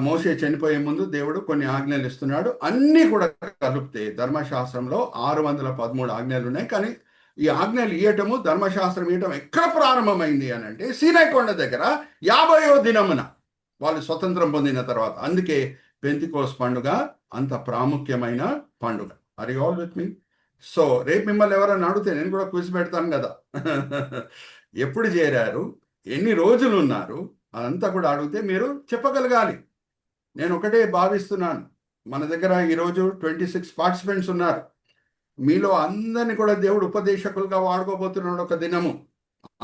మోషే చనిపోయే ముందు దేవుడు కొన్ని ఆజ్ఞలు ఇస్తున్నాడు. అన్నీ కూడా కలిపితే ధర్మశాస్త్రంలో 613 ఆజ్ఞలు ఉన్నాయి. కానీ ఈ ఆజ్ఞలు ఇవ్వటము, ధర్మశాస్త్రం ఇవ్వటం ఎక్కడ ప్రారంభమైంది అని అంటే సీనాయి కొండ దగ్గర 50వ దినమున వాళ్ళు స్వతంత్రం పొందిన తర్వాత. అందుకే పెంతెకోస్తు పండుగ అంత ప్రాముఖ్యమైన పండుగ. Are you all with me? So రేపు మిమ్మల్ని ఎవరైనా అడిగితే నేను కూడా క్విజ్ పెడతాను కదా, ఎప్పుడు చేరారు, ఎన్ని రోజులు ఉన్నారు, అదంతా కూడా అడిగితే మీరు చెప్పగలగాలి. నేను ఒకటే భావిస్తున్నాను, మన దగ్గర ఈరోజు 26 పార్టిసిపెంట్స్ ఉన్నారు. మీలో అందరినీ కూడా దేవుడు ఉపదేశకులుగా వాడుకోబోతున్నాడు ఒక దినము.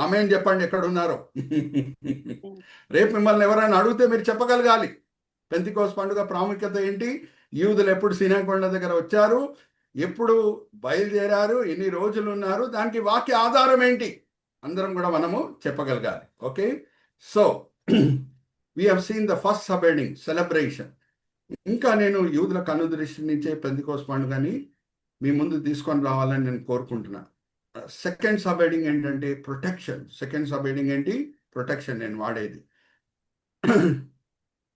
ఆమేన్ చెప్పండి ఎక్కడ ఉన్నారో. రేపు మిమ్మల్ని ఎవరైనా అడిగితే మీరు చెప్పగలగాలి పెంతెకోస్తు పండుగ ప్రాముఖ్యత ఏంటి, యూదులు ఎప్పుడు సీనాయి కొండ దగ్గర వచ్చారు, ఎప్పుడు బయలుదేరారు, ఎన్ని రోజులు ఉన్నారు, దానికి వాక్య ఆధారం ఏంటి, అందరం కూడా మనము చెప్పగలగాలి. Okay, so we have seen the first subheading celebration. ఇంకా నేను యూదుల కనుదృష్టి నుంచే పెంతెకోస్తు పండుగని మీ ముందు తీసుకొని రావాలని నేను కోరుకుంటున్నాను. సెకండ్ సబ్ హెడింగ్ ఏంటంటే ప్రొటెక్షన్. సెకండ్ సబ్ హెడింగ్ ఏంటి? ప్రొటెక్షన్. నేను వాడేది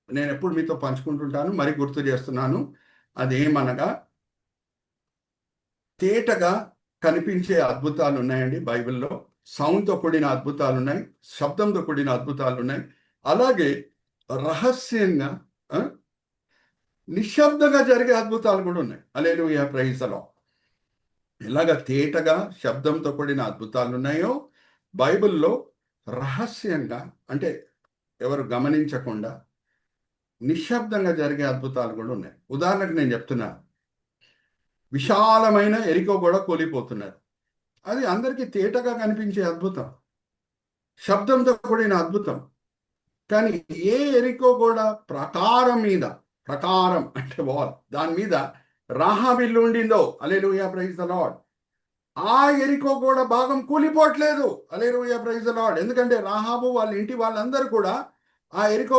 నేను ఎప్పుడు మీతో పంచుకుంటుంటాను, మరి గుర్తు చేస్తున్నాను. అదేమనగా తేటగా కనిపించే అద్భుతాలు ఉన్నాయండి బైబిల్లో. సౌండ్తో కూడిన అద్భుతాలు ఉన్నాయి, శబ్దంతో కూడిన అద్భుతాలు ఉన్నాయి. అలాగే రహస్యంగా నిశ్శబ్దంగా జరిగే అద్భుతాలు కూడా ఉన్నాయి. హల్లెలూయా, ప్రైజ్ ది లార్డ్. ఇలాగ తేటగా శబ్దంతో కూడిన అద్భుతాలు ఉన్నాయో, బైబిల్లో రహస్యంగా అంటే ఎవరు గమనించకుండా నిశ్శబ్దంగా జరిగే అద్భుతాలు కూడా ఉన్నాయి. ఉదాహరణకు నేను చెప్తున్నా, విశాలమైన ఎరికో గోడ కూలిపోతున్నారు. అది అందరికీ తేటగా కనిపించే అద్భుతం, శబ్దంతో కూడిన అద్భుతం. కానీ ఏ ఎరికో గోడ ప్రాకారం మీద, ప్రాకారం అంటే వాల్, దాని మీద రాహాబు ఇల్లు ఉండిందో, హల్లెలూయా, ప్రైజ్ ది లార్డ్, ఆ ఎరికో గోడ భాగం కూలిపోవట్లేదు. హల్లెలూయా, ప్రైజ్ ది లార్డ్. ఎందుకంటే రాహాబు వాళ్ళ ఇంటి వాళ్ళందరూ కూడా ఆ ఎరికో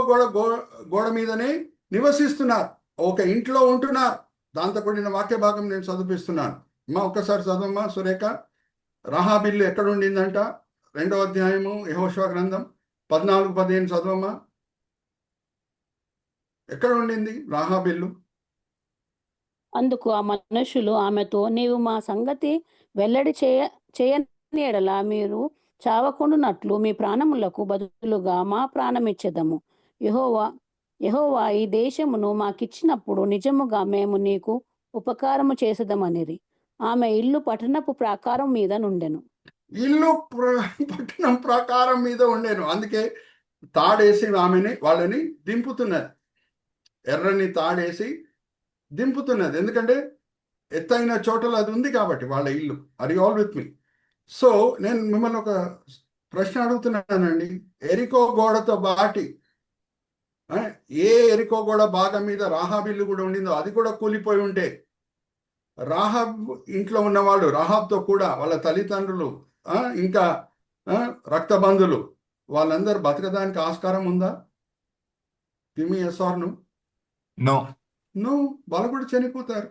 గోడ మీదనే నివసిస్తున్నారు, ఒక ఇంట్లో ఉంటున్నారు. దాంతో కూడిన వాక్య భాగం నేను చదివిస్తున్నాను. అమ్మా ఒక్కసారి చదవమ్మా సురేఖ. రాహాబు ఇల్లు ఎక్కడ ఉండిందంట? 2వ అధ్యాయము యెహోషువ గ్రంథం 14-15 చదవమ్మా. ఎక్కడ ఉండింది రాహాబు ఇల్లు? అందుకు ఆ మనుషులు ఆమెతో, నీవు మా సంగతి వెల్లడి చేయని ఎడల మీరు చావకుండునట్లు మీ ప్రాణములకు బదులుగా మా ప్రాణమిచ్చెదము. యెహోవా ఈ దేశమును మాకిచ్చినప్పుడు నిజముగా మేము నీకు ఉపకారము చేసేదమనిరి. ఆమె ఇల్లు పట్టణపు ప్రాకారం మీద నుండెను. ఇల్లు పట్టణం ప్రాకారం మీద ఉండేను. అందుకే తాడేసి వాళ్ళని దింపుతున్నది, ఎర్రని తాడేసి దింపుతున్నది. ఎందుకంటే ఎత్తైన చోటలో అది ఉంది కాబట్టి వాళ్ళ ఇల్లు. Are you all with me? So నేను మిమ్మల్ని ఒక ప్రశ్న అడుగుతున్నానండి. ఎరికో గోడతో బాటి ఏ ఎరికో గోడ భాగం మీద రాహాబు ఇల్లు కూడా ఉండిందో అది కూడా కూలిపోయి ఉంటే, రాహాబ్ ఇంట్లో ఉన్నవాళ్ళు, రాహాబ్తో కూడా వాళ్ళ తల్లిదండ్రులు, ఇంకా రక్తబంధులు, వాళ్ళందరూ బతకడానికి ఆస్కారం ఉందా? Give me yes or no? No, వాళ్ళు కూడా చనిపోతారు.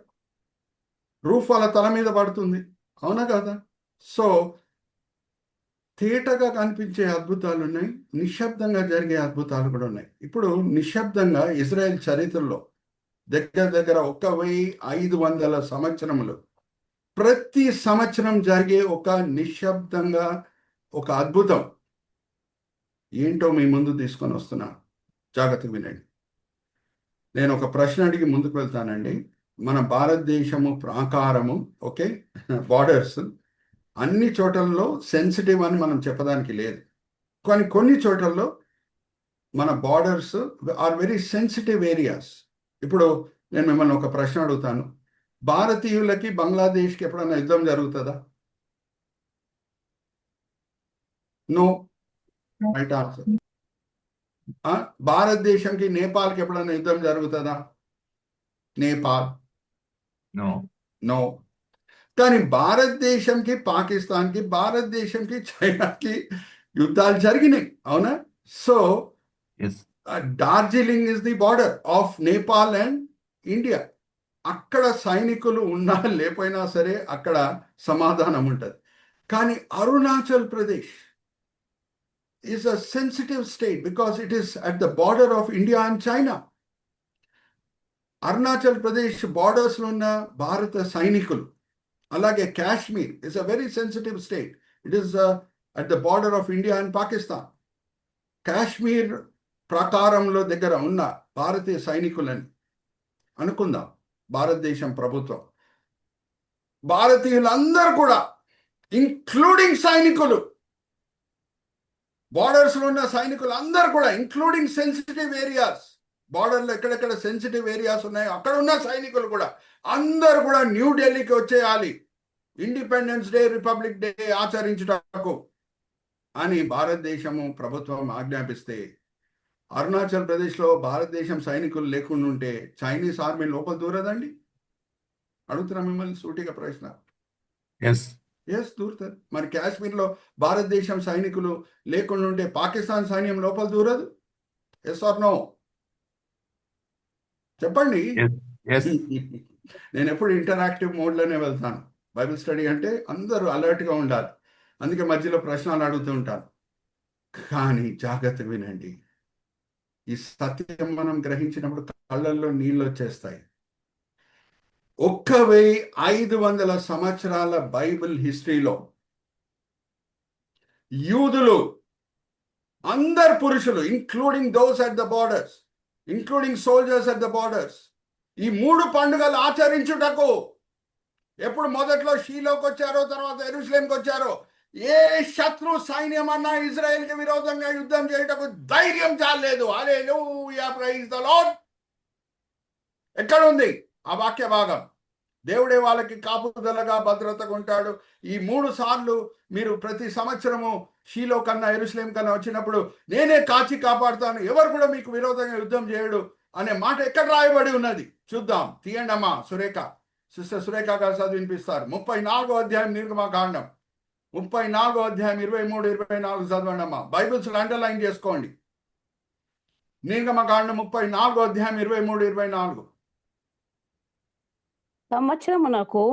రూఫ్ వాళ్ళ తల మీద పడుతుంది, అవునా కదా? సో తేటగా కనిపించే అద్భుతాలు ఉన్నాయి, నిశ్శబ్దంగా జరిగే అద్భుతాలు కూడా ఉన్నాయి. ఇప్పుడు నిశ్శబ్దంగా ఇజ్రాయెల్ చరిత్రలో దగ్గర 1500 సంవత్సరములు ప్రతి సంవత్సరం జరిగే ఒక నిశ్శబ్దంగా ఒక అద్భుతం ఏంటో మీ ముందు తీసుకొని వస్తున్నాను. జాగ్రత్తగా వినండి. నేను ఒక ప్రశ్న అడిగి ముందుకు వెళ్తానండి. మన భారతదేశము ప్రాకారము, ఓకే, బార్డర్స్ అన్ని చోట్లలో సెన్సిటివ్ అని మనం చెప్పడానికి లేదు. కానీ కొన్ని చోట్లలో మన borders are very sensitive areas. ఇప్పుడు నేను మిమ్మల్ని ఒక ప్రశ్న అడుగుతాను, భారతీయులకి బంగ్లాదేశ్కి ఎప్పుడైనా యుద్ధం జరుగుతుందా? No, right answer. భారతదేశంకి నేపాల్కి ఎప్పుడైనా యుద్ధం జరుగుతుందా? నేపాల్, నో. నో. కానీ భారతదేశంకి పాకిస్తాన్కి, భారతదేశంకి చైనాకి యుద్ధాలు జరిగినాయి, అవునా? So yes. Darjeeling is the border of Nepal and India. అక్కడ సైనికులు ఉన్నా లేకపోయినా సరే అక్కడ సమాధానం ఉంటుంది. కానీ Arunachal Pradesh is a sensitive state because it is at the border of India and China. Arunachal Pradesh బార్డర్స్లో ఉన్న భారత సైనికులు, అలాగే Kashmir is a very sensitive state. It is at the border of India and Pakistan. Kashmir ప్రాకారంలో దగ్గర ఉన్న భారతీయ సైనికులని అనుకుందాం, భారతదేశం ప్రభుత్వం, భారతీయులందరూ కూడా ఇంక్లూడింగ్ సైనికులు, బార్డర్స్లో ఉన్న సైనికులు అందరూ కూడా ఇంక్లూడింగ్ సెన్సిటివ్ ఏరియాస్, బార్డర్లో ఎక్కడెక్కడ సెన్సిటివ్ ఏరియాస్ ఉన్నాయో అక్కడ ఉన్న సైనికులు కూడా అందరూ కూడా న్యూఢిల్లీకి వచ్చేయాలి ఇండిపెండెన్స్ డే, రిపబ్లిక్ డే ఆచరించుటకు అని భారతదేశము ప్రభుత్వం ఆజ్ఞాపిస్తే, అరుణాచల్ ప్రదేశ్లో భారతదేశం సైనికులు లేకుండా ఉంటే చైనీస్ ఆర్మీ లోపల దూరదండి? అడుగుతున్నా మిమ్మల్ని సూటిగా ప్రశ్న. ఎస్. ఎస్, దూరుతుంది. మరి కాశ్మీర్లో భారతదేశం సైనికులు లేకుండా ఉంటే పాకిస్తాన్ సైన్యం లోపల దూరదు? Yes or no? చెప్పండి. ఎస్. నేను ఎప్పుడు ఇంటరాక్టివ్ మోడ్లోనే వెళ్తాను. బైబిల్ స్టడీ అంటే అందరూ అలర్ట్గా ఉండాలి, అందుకే మధ్యలో ప్రశ్నలు అడుగుతూ ఉంటాను. కానీ జాగ్రత్తగా వినండి, ఈ సత్యం మనం గ్రహించినప్పుడు కళ్ళల్లో నీళ్ళు వచ్చేస్తాయి. 1500 సంవత్సరాల బైబిల్ హిస్టరీలో యూదులు అందరు పురుషులు, including those at the borders, including soldiers at the borders, ఈ 3 పండుగలు ఆచరించుటకు ఎప్పుడు మొదట్లో షీలోకి వచ్చారో, తర్వాత యెరూషలేంకి వచ్చారో, ఏ శత్రు సైన్యం అన్నా ఇజ్రాయెల్కి విరోధంగా యుద్ధం చేయటకు ధైర్యం చాలేదు. హల్లెలూయా, ప్రైజ్ ద లార్డ్. ఎక్కడ ఉంది ఆ వాక్య భాగం? దేవుడే వాళ్ళకి కాపుదలగా భద్రతగా ఉంటాడు. ఈ 3 సార్లు మీరు ప్రతి సంవత్సరము షీలో కన్నా యెరూషలేం కన్నా వచ్చినప్పుడు నేనే కాచి కాపాడుతాను, ఎవరు కూడా మీకు విరోధంగా యుద్ధం చేయడు అనే మాట ఎక్కడ రాయబడి ఉన్నది? చూద్దాం, తీయండి అమ్మా. సురేఖ, సిస్టర్ సురేఖ గారు చదివినిపిస్తారు. 34వ అధ్యాయం నిర్గమకాండం, 34వ అధ్యాయం 23, 24 చదవండి అమ్మా. బైబిల్స్ అండర్లైన్ చేసుకోండి. నిర్గమకాండం 34వ అధ్యాయం 23, 24. సంవత్సరమునకు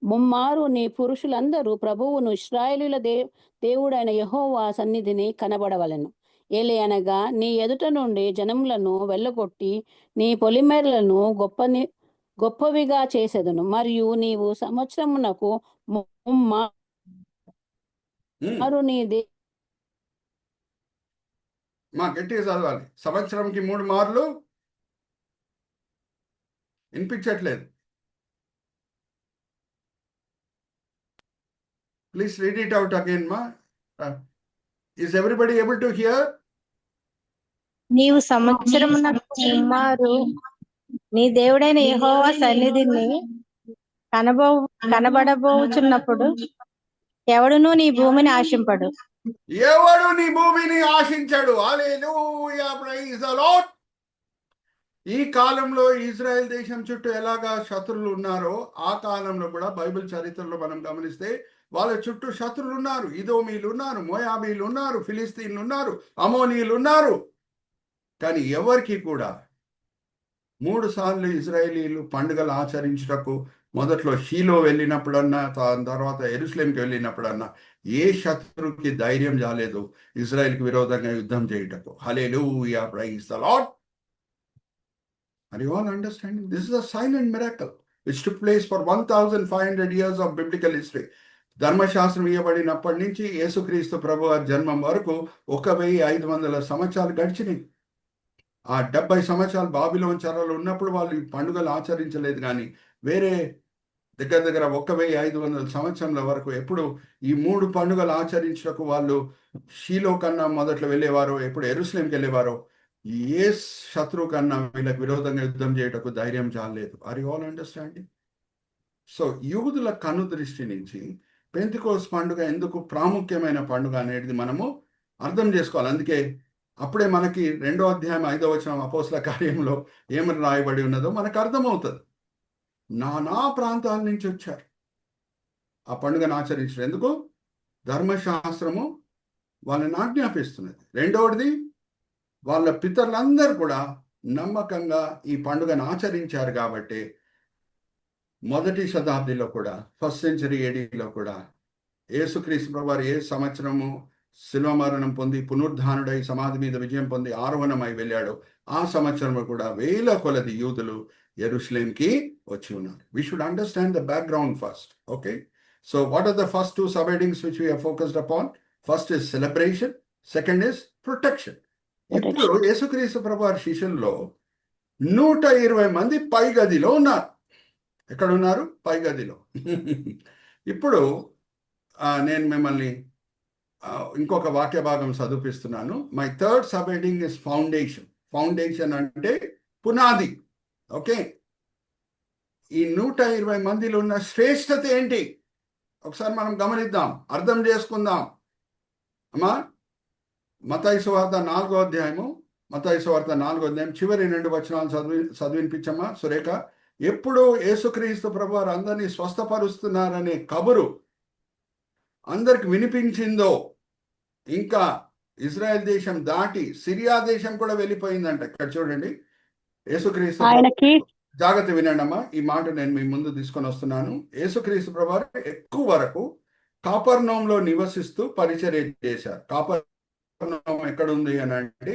ముమ్మారు నీ పురుషులందరూ ప్రభువును ఇశ్రాయేలీయుల దేవుడైన యెహోవా సన్నిధిని కనబడవలెను. ఏలయనగా నీ ఎదుట నుండి జనములను వెళ్ళగొట్టి నీ పొలిమేరలను గొప్పవిగా చేసేదను. మరియు నీవు సంవత్సరమునకు ముమ్మారు నీ మా గట్టిగా చదవాలి. సంవత్సరంకి 3 మార్లు. వినిపించట్లేదు. Please read it out again, ma. Is everybody able to hear? నీవు సంవత్సరమునకు ముమ్మారు నీ దేవుడైన యెహోవా సన్నిధిని కనబడబోచున్నప్పుడు ఎవడును నీ భూమిని ఆశింపడు. ఎవడు నీ భూమిని ఆశించడు. హల్లెలూయా, ప్రైజ్ ద లార్డ్. ఈ కాలంలో ఇజ్రాయెల్ దేశం చుట్టూ ఎలాగా శత్రువులు ఉన్నారో ఆ కాలంలో కూడా బైబిల్ చరిత్రలో మనం గమనిస్తే వాళ్ళ చుట్టూ శత్రువులు ఉన్నారు. ఇదోమీలు ఉన్నారు, మోయాబీలు ఉన్నారు, ఫిలిస్తీన్లు ఉన్నారు, అమోనీయులు ఉన్నారు. కానీ ఎవరికి కూడా 3 సార్లు ఇజ్రాయేలీలు పండుగలు ఆచరించుటకు మొదట్లో షీలో వెళ్ళినప్పుడన్నా, తర్వాత యెరూషలేంకి వెళ్ళినప్పుడన్నా ఏ శత్రువుకి ధైర్యం రాలేదు ఇజ్రాయెల్కి విరోధంగా యుద్ధం చేయుటకు. Hallelujah, praise the lord. Are you all understanding? This is a silent miracle which took place for 1500 years of biblical history. ధర్మశాస్త్రం ఇవ్వబడినప్పటి నుంచి యేసుక్రీస్తు ప్రభువు జన్మం వరకు 1500 సంవత్సరాలు గడిచినాయి. ఆ 70 సంవత్సరాలు బాబిలోను చెరలో ఉన్నప్పుడు వాళ్ళు ఈ పండుగలు ఆచరించలేదు. కానీ వేరే దగ్గర 1500 సంవత్సరాల వరకు ఎప్పుడు ఈ 3 పండుగలు ఆచరించడానికి వాళ్ళు షీలో కన్నా మొదట్లో వెళ్ళేవారో, ఎప్పుడు యెరూషలేంకి వెళ్ళేవారో ఏ శత్రువు కన్నా వీళ్ళకి విరోధంగా యుద్ధం చేయటకు ధైర్యం చాలేదు. Are you all understanding? So యూదుల కను దృష్టి నుంచి పెంతెకోస్తు పండుగ ఎందుకు ప్రాముఖ్యమైన పండుగ అనేది మనము అర్థం చేసుకోవాలి. అందుకే అప్పుడే మనకి 2వ అధ్యాయం 5వ వచనం అపోస్తల కార్యంలో ఏమని రాయబడి ఉన్నదో మనకు అర్థమవుతుంది. నానా ప్రాంతాల నుంచి వచ్చారు ఆ పండుగను ఆచరించారు. ఎందుకు? ధర్మశాస్త్రము వాళ్ళని ఆజ్ఞాపిస్తున్నది. రెండవది, వాళ్ళ పితరులందరూ కూడా నమ్మకంగా ఈ పండుగను ఆచరించారు కాబట్టి మొదటి శతాబ్దిలో కూడా, 1st century ADలో కూడా యేసుక్రీస్తు ప్రభువారు ఏ సంవత్సరము శిలువ మరణం పొంది పునరుద్ధానుడై సమాధి మీద విజయం పొంది ఆరోహణమై వెళ్ళాడో ఆ సంవత్సరంలో కూడా వేల కొలది యూదులు యెరూషలేంకి వచ్చి ఉన్నారు. We should understand the background first. Okay? So what are the first 2 subheadings which we have focused upon? First is celebration. Second is protection. ఇప్పుడు యేసుక్రీస్తు ప్రభువారి శిష్యుల్లో 120 మంది పై గదిలో ఉన్నారు. ఎక్కడ ఉన్నారు? పై గదిలో. ఇప్పుడు నేను మిమ్మల్ని ఇంకొక వాక్య భాగం చదివిస్తున్నాను. My third sub heading is foundation. Foundation అంటే పునాది. ఓకే, ఈ 120 మందిలో ఉన్న శ్రేష్టత ఏంటి ఒకసారి మనం గమనిద్దాం, అర్థం చేసుకుందాం. అమ్మా, మత్తయి సువార్త 4వ అధ్యాయము, మత్తయి సువార్త 4వ అధ్యాయం చివరి 2 వచనాలు చదివినిపించమ్మా సురేఖ. ఎప్పుడు యేసుక్రీస్తు ప్రభువారు అందరినీ స్వస్థపరుస్తున్నారనే కబురు అందరికి వినిపించిందో, ఇంకా ఇజ్రాయెల్ దేశం దాటి సిరియా దేశం కూడా వెళ్ళిపోయిందంట. ఇక్కడ చూడండి, యేసుక్రీస్తు జాగ్రత్త వినండి అమ్మా, ఈ మాట నేను మీ ముందు తీసుకొని వస్తున్నాను. యేసుక్రీస్తు ప్రభువారు ఎక్కువ వరకు కాపర్నౌంలో నివసిస్తూ పరిచర్య చేశారు. కాపర్నౌం ఎక్కడ ఉంది అని అంటే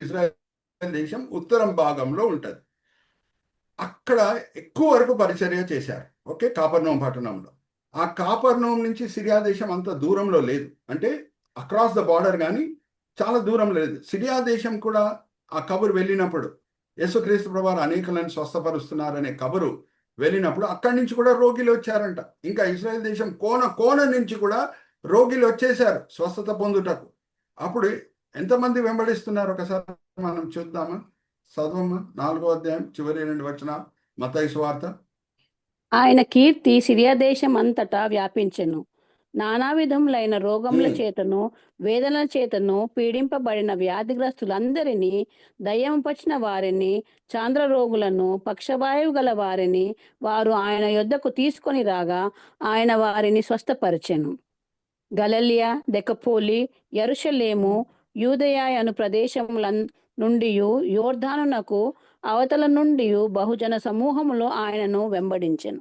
ఇజ్రాయెల్ దేశం ఉత్తరం భాగంలో ఉంటుంది. అక్కడ ఎక్కువ వరకు పరిచర్య చేశారు. ఓకే, కాపర్నౌం పట్టణంలో. ఆ కాపర్నౌం నుంచి సిరియా దేశం అంత దూరంలో లేదు, అంటే అక్రాస్ ద బార్డర్, కానీ చాలా దూరం లేదు. సిరియా దేశం కూడా ఆ కబురు వెళ్ళినప్పుడు, యేసుక్రీస్తు ప్రభువారు అనేకులను స్వస్థపరుస్తున్నారనే కబురు వెళ్ళినప్పుడు అక్కడి నుంచి కూడా రోగిలు వచ్చారంట. ఇంకా ఇజ్రాయెల్ దేశం కోన నుంచి కూడా రోగిలు వచ్చేసారు స్వస్థత పొందుటకు. అప్పుడు ఎంతమంది వెంబడిస్తున్నారు ఒకసారి మనం చూద్దామా? చదవమ్మా 4వ అధ్యాయం చివరి 2 వచనాలు, మత్తయి సువార్త. ఆయన కీర్తి సిరియా దేశం అంతటా వ్యాపించెను. నానా విధములైన రోగముల చేతను వేదనల చేతను పీడింపబడిన వ్యాధిగ్రస్తులందరినీ, దయ్యం పట్టిన వారిని, చాంద్ర రోగులను, పక్షవాయువు గల వారిని వారు ఆయన యొద్దకు తీసుకొని రాగా ఆయన వారిని స్వస్థపరిచెను. గలిలయ, దెకపోలి, యెరూషలేము, యూదయ అను ప్రదేశముల నుండి యోర్దానునకు అవతల నుండి బహుజన సమూహములు ఆయనను వెంబడించెను.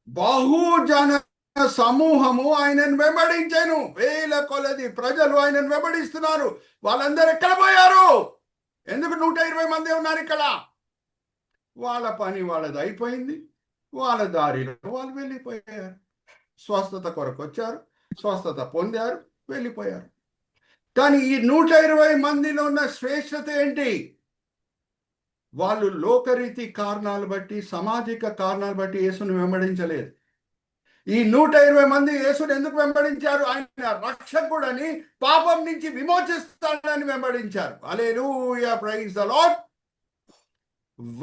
బహుజన సమూహము ఆయనను వెంబడించెను. వేల కొలది ప్రజలు ఆయనను వెంబడిస్తున్నారు. వాళ్ళందరూ ఎక్కడ పోయారు? ఎందుకు 120 మంది ఉన్నారు ఇక్కడ? వాళ్ళ పని వాళ్ళది అయిపోయింది, వాళ్ళ దారిలో వాళ్ళు వెళ్ళిపోయారు. స్వస్థత కొరకు వచ్చారు, స్వస్థత పొందారు, వెళ్ళిపోయారు. కానీ ఈ 120 మందిలో ఉన్న శ్రేష్టత ఏంటి? వాళ్ళు లోకరీతి కారణాలు బట్టి, సామాజిక కారణాలు బట్టి యేసును వెంబడించలేదు. ఈ 120 మంది యేసును ఎందుకు వెంబడించారు? ఆయన రక్షకుడని, పాపం నుంచి విమోచిస్తాడని వెంబడించారు. హల్లెలూయా, ప్రైజ్ ద లార్డ్.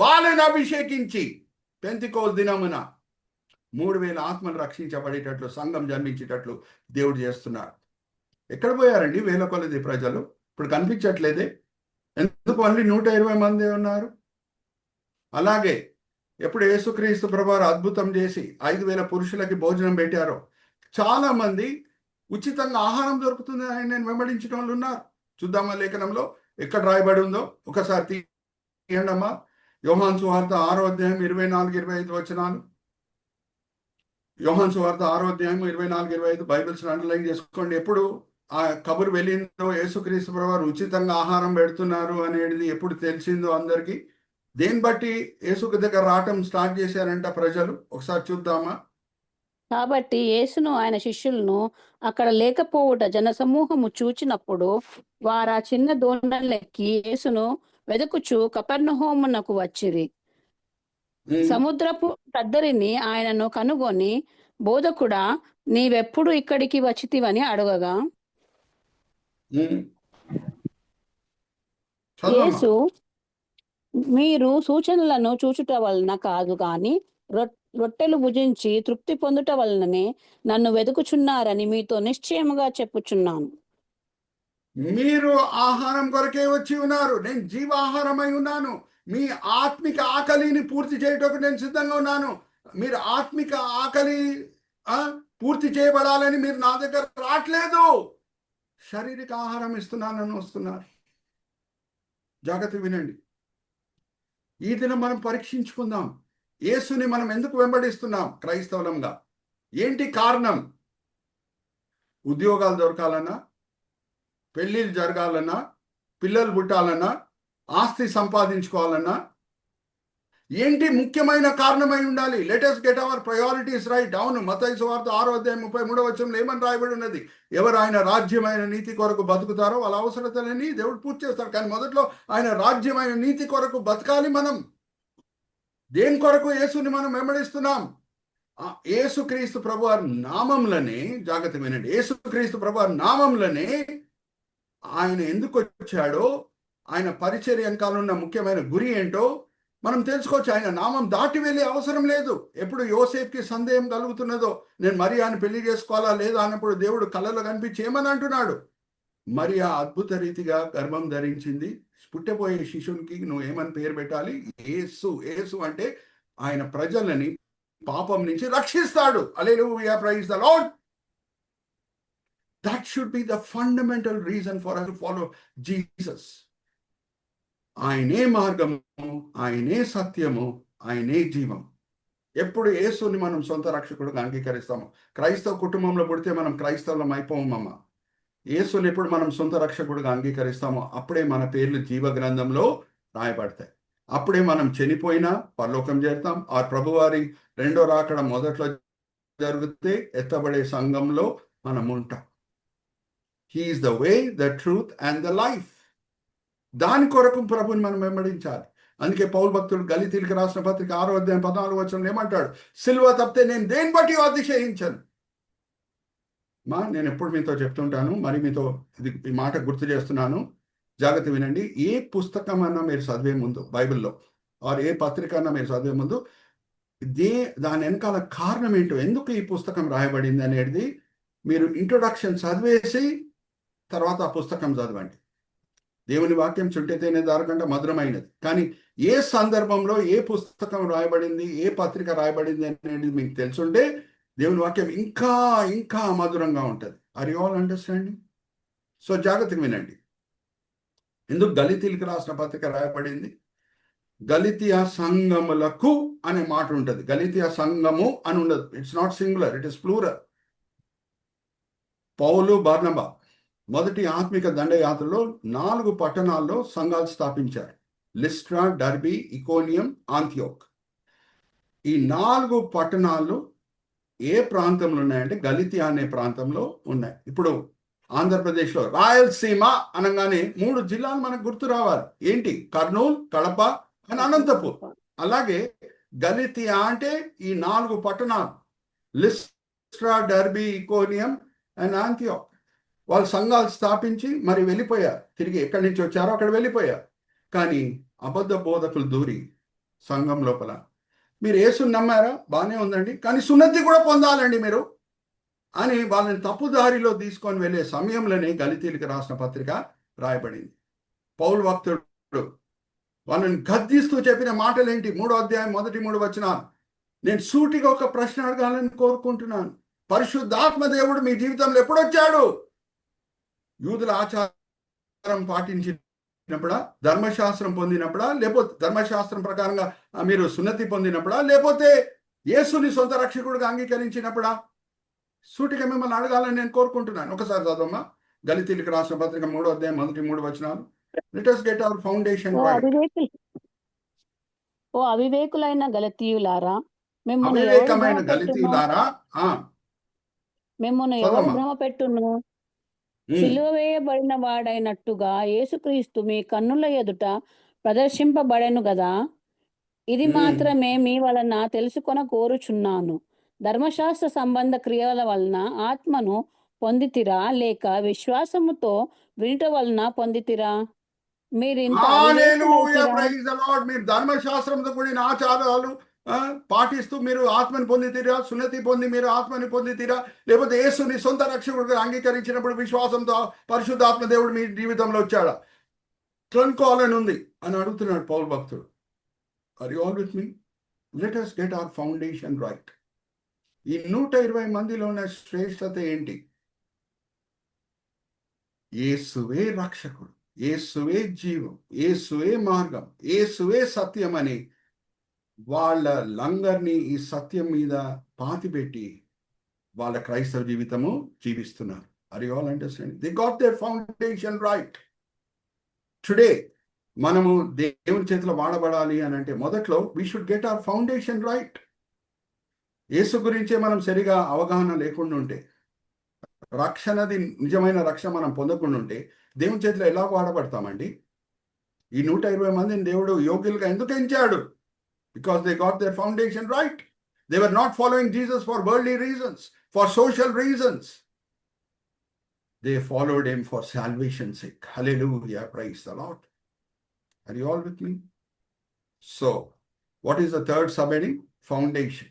వాళ్ళని అభిషేకించి పెంతెకోస్తు దినమున 3000 ఆత్మలు రక్షించబడేటట్లు, సంఘం జన్మించేటట్లు దేవుడు చేస్తున్నాడు. ఎక్కడ పోయారండి వేల కొలది ప్రజలు? ఇప్పుడు కనిపించట్లేదే. ఎందుకు మళ్ళీ 120 మంది ఉన్నారు? అలాగే ఎప్పుడు యేసుక్రీస్తు ప్రభువారు అద్భుతం చేసి 5000 పురుషులకి భోజనం పెట్టారో, చాలా మంది ఉచితంగా ఆహారం దొరుకుతుంది అని నేను వెంబడించిన వాళ్ళు ఉన్నారు. చూద్దామా లేఖనంలో ఎక్కడ రాయబడి ఉందో ఒకసారి తీయండమ్మా. యోహాను సువార్త 6వ అధ్యాయం 24-25 వచనాలు. యోహాను సువార్త 6వ అధ్యాయం 24-25 బైబిల్స్ అండర్లైన్ చేసుకోండి. ఎప్పుడు ఆ కబురు వెళ్ళిందో యేసుక్రీస్తు ప్రభువారు ఉచితంగా ఆహారం పెడుతున్నారు అనేది ఎప్పుడు తెలిసిందో అందరికీ, దేని బట్టి యేసుకు దగ్గర రావటం స్టార్ట్ చేశారంట ప్రజలు. ఒకసారి చూద్దామా. కాబట్టి యేసును ఆయన శిష్యులను అక్కడ లేకపోవుట జనసమూహము చూచినప్పుడు వారు ఆ చిన్న దోణలెక్కి యేసును వెదకుచు కపెర్నహూమునకు వచ్చిరి. సముద్రపు తద్దరిని ఆయనను కనుగొని, బోధకుడా, నీవెప్పుడు ఇక్కడికి వచ్చితివని అడగగా, చదవమ్మా. యేసు మీరు సూచనలను చూచుట వలన కాదు గాని రొట్టెలు భుజించి తృప్తి పొందుట వలననే నన్ను వెతుకుచున్నారని మీతో నిశ్చయముగా చెప్పుచున్నాను. మీరు ఆహారం కొరకే వచ్చి ఉన్నారు, నేను జీవాహారమై ఉన్నాను. మీ ఆత్మిక ఆకలిని పూర్తి చేయటకు నేను సిద్ధంగా ఉన్నాను. మీరు ఆత్మిక ఆకలి పూర్తి చేయబడాలని మీరు నా దగ్గర రావట్లేదు. శారీరక ఆహారం ఇస్తున్నానని వస్తున్నారు. జాగ్రత్త వినండి. ఈ దినం మనం పరీక్షించుకుందాం. యేసుని మనం ఎందుకు వెంబడిస్తున్నాం క్రైస్తవులంగా? ఏంటి కారణం? ఉద్యోగాలు దొరకాలన్నా, పెళ్ళిళ్ళు జరగాలన్నా, పిల్లలు పుట్టాలన్నా, ఆస్తి సంపాదించుకోవాలన్నా, ఏంటి ముఖ్యమైన కారణమై ఉండాలి? Let us get hour priorities right. అవును, మత్తయి సువార్త 6:33 ఏమని రాయబడి ఉన్నది? ఎవరు ఆయన రాజ్యమైన నీతి కొరకు బతుకుతారో వాళ్ళ అవసరతలని దేవుడు పూర్తి చేస్తాడు. కానీ మొదట్లో ఆయన రాజ్యమైన నీతి కొరకు బతకాలి. మనం దేని కొరకు యేసుని మనం వెంబడిస్తున్నాం? యేసుక్రీస్తు ప్రభువారి నామంలోనే, జాగ్రత్త వినండి, యేసుక్రీస్తు ప్రభువారి నామంలోనే ఆయన ఎందుకు వచ్చాడో, ఆయన పరిచర్య వెనకాల ఉన్న ముఖ్యమైన గురి ఏంటో మనం తెలుసుకోవచ్చు. ఆయన నామం దాటి వెళ్ళే అవసరం లేదు. ఎప్పుడు యోసేపుకి సందేహం కలుగుతున్నదో, నేను మరియాని పెళ్లి చేసుకోవాలా లేదా అన్నప్పుడు దేవుడు కళ్ళలో కనిపించి ఏమని అంటున్నాడు? మరియా అద్భుత రీతిగా గర్భం ధరించింది, పుట్టబోయే శిశువునికి నువ్వు ఏమని పేరు పెట్టాలి? యేసు. యేసు అంటే ఆయన ప్రజలని పాపం నుంచి రక్షిస్తాడు. Hallelujah, praise the lord. That should be the fundamental reason for us to follow Jesus. ఆయనే మార్గము, ఆయనే సత్యము, ఆయనే జీవం. ఎప్పుడు యేసుని మనం సొంత రక్షకుడుగా అంగీకరిస్తాము, క్రైస్తవ కుటుంబంలో పుడితే మనం క్రైస్తవులం అయిపోమమ్మ. యేసుని ఎప్పుడు మనం సొంత రక్షకుడుగా అంగీకరిస్తామో అప్పుడే మన పేర్లు జీవ గ్రంథంలో రాయబడతాయి. అప్పుడే మనం చనిపోయినా పరలోకం చేరుతాం. ఆ ప్రభువారి రెండో రాకడ మొదట్లో జరిగితే ఎత్తబడే సంఘంలో మనం ఉంటాం. He is the way, the truth and the life. దాని కొరకు ప్రభుని మనం వెంబడించాలి. అందుకే పౌలు భక్తుడు గలితీయులకు రాసిన పత్రిక 6:14 ఏమంటాడు? సిలువ తప్పితే నేను దేని బట్టి అతిశయించను. నేను ఎప్పుడు మీతో చెప్తుంటాను, మరి మీతో ఈ మాట గుర్తు చేస్తున్నాను, జాగ్రత్త వినండి. ఏ పుస్తకం అన్నా మీరు చదివే ముందు, బైబిల్లో ఆర్ ఏ పత్రిక అన్నా మీరు చదివే ముందు, దాని వెనకాల కారణం ఏంటో, ఎందుకు ఈ పుస్తకం రాయబడింది అనేది మీరు ఇంట్రొడక్షన్ చదివేసి తర్వాత ఆ పుస్తకం చదవండి. దేవుని వాక్యం చుట్టేతేనే దారకంటే మధురమైనది. కానీ ఏ సందర్భంలో ఏ పుస్తకం రాయబడింది, ఏ పత్రిక రాయబడింది అనేది మీకు తెలుసుంటే దేవుని వాక్యం ఇంకా ఇంకా మధురంగా ఉంటుంది. Are you all understanding? So జాగ్రత్తగా వినండి. ఎందుకు గలితీయులకు రాసిన పత్రిక రాయబడింది? గలితియా సంఘములకు అనే మాట ఉంటుంది. గలితియా సంఘము అని ఉండదు. It's not singular, it is plural. పౌలు, బర్నబా మొదటి ఆత్మిక దండయాత్రలో 4 పట్టణాల్లో సంఘాలు స్థాపించారు. Lystra, Derbe, Iconium, Antioch. ఈ 4 పట్టణాలు ఏ ప్రాంతంలో ఉన్నాయంటే గలితియా అనే ప్రాంతంలో ఉన్నాయి. ఇప్పుడు ఆంధ్రప్రదేశ్లో రాయలసీమ అనగానే 3 జిల్లాలు మనకు గుర్తు రావాలి. ఏంటి? కర్నూలు, కడప అండ్ అనంతపూర్. అలాగే గలితియా అంటే ఈ 4 పట్టణాలు, లిస్ట్రా, డర్బీ, ఇకోనియం అండ్ ఆంతియోక్. వాళ్ళు సంఘాలు స్థాపించి మరి వెళ్ళిపోయారు. తిరిగి ఎక్కడి నుంచి వచ్చారో అక్కడ వెళ్ళిపోయారు. కానీ అబద్ధ బోధకులు దూరి సంఘం లోపల, మీరు యేసుని నమ్మారా? బాగానే ఉందండి, కానీ సున్నతి కూడా పొందాలండి మీరు అని వాళ్ళని తప్పుదారిలో తీసుకొని వెళ్ళే సమయంలోనే గలితీయులకు రాసిన పత్రిక రాయబడింది. పౌలు భక్తుడు వాళ్ళని గద్దిస్తూ చెప్పిన మాటలేంటి? 3వ అధ్యాయం మొదటి 3 వచనాలు. నేను సూటిగా ఒక ప్రశ్న అడగాలని కోరుకుంటున్నాను. పరిశుద్ధాత్మ దేవుడు మీ జీవితంలో ఎప్పుడొచ్చాడు? యూదుల ఆచారం పాటించినప్పుడా, ధర్మశాస్త్రం పొందినప్పుడా, లేకపోతే ధర్మశాస్త్రం ప్రకారంగా మీరు సున్నతి పొందినప్పుడా, లేకపోతే యేసుని సొంత రక్షకుడిగా అంగీకరించినప్పుడా? సూటిగా మిమ్మల్ని అడగాలని నేను కోరుకుంటున్నాను. ఒకసారి చదవమ్మా, గలితీయులకు రాసిన పత్రిక 3వ అధ్యాయం మొదటి 3 వచనాలు. Let us get our foundation right. ఓ అవివేకులైన గలితీయులారా, అవివేకమైన గలితీయులారా, మిమ్మును ఎవరు భ్రమ పెట్టును? సిలువ వేయబడిన వాడైనట్టుగా యేసుక్రీస్తు మీ కన్నుల ఎదుట ప్రదర్శింపబడెను గదా. ఇది మాత్రమే మీ వలన తెలుసుకొన కోరుచున్నాను. ధర్మశాస్త్ర సంబంధ క్రియల వలన ఆత్మను పొందితిరా, లేక విశ్వాసముతో వినుట వలన పొందితిరా? మీరు ఇంత హల్లెలూయా, అవివేకులైతిరా. Praise the lord. మీరు ధర్మశాస్త్రంతో కూడిన ఆచారాలు పాటిస్తూ మీరు ఆత్మని పొందితీరా, సున్నతి పొంది మీరు ఆత్మని పొందితీరా, లేకపోతే యేసుని సొంత రక్షకుడిగా అంగీకరించినప్పుడు విశ్వాసంతో పరిశుద్ధాత్మ దేవుడు మీ జీవితంలో వచ్చాడా? ట్రన్కాలని ఉంది అని అడుగుతున్నాడు పౌలు భక్తుడు. Are you all with me? Let us get our foundation right. ఈ 120 మందిలో ఉన్న శ్రేష్టత ఏంటి? యేసువే రక్షకుడు, యేసువే జీవం, యేసువే మార్గం, యేసువే సత్యం అని వాళ్ళ లంగర్ని ఈ సత్యం మీద పాతిపెట్టి వాళ్ళ క్రైస్తవ జీవితము జీవిస్తున్నారు. Are you all understanding? They got their foundation right. Today మనము దేవుని చేతిలో వాడబడాలి అని అంటే మొదట్లో we should get our foundation right. యేసు గురించే మనం సరిగా అవగాహన లేకుండా ఉంటే, రక్షణది నిజమైన రక్షణ మనం పొందకుండా ఉంటే దేవుని చేతిలో ఎలా వాడబడతామండి? ఈ 120 మందిని దేవుడు యోగ్యులుగా ఎందుకు ఎంచాడు? Because they got their foundation right. They were not following Jesus for worldly reasons, for social reasons. They followed him for salvation's sake. Hallelujah, praise the Lord. Are you all with me? So, what is the third subheading? Foundation.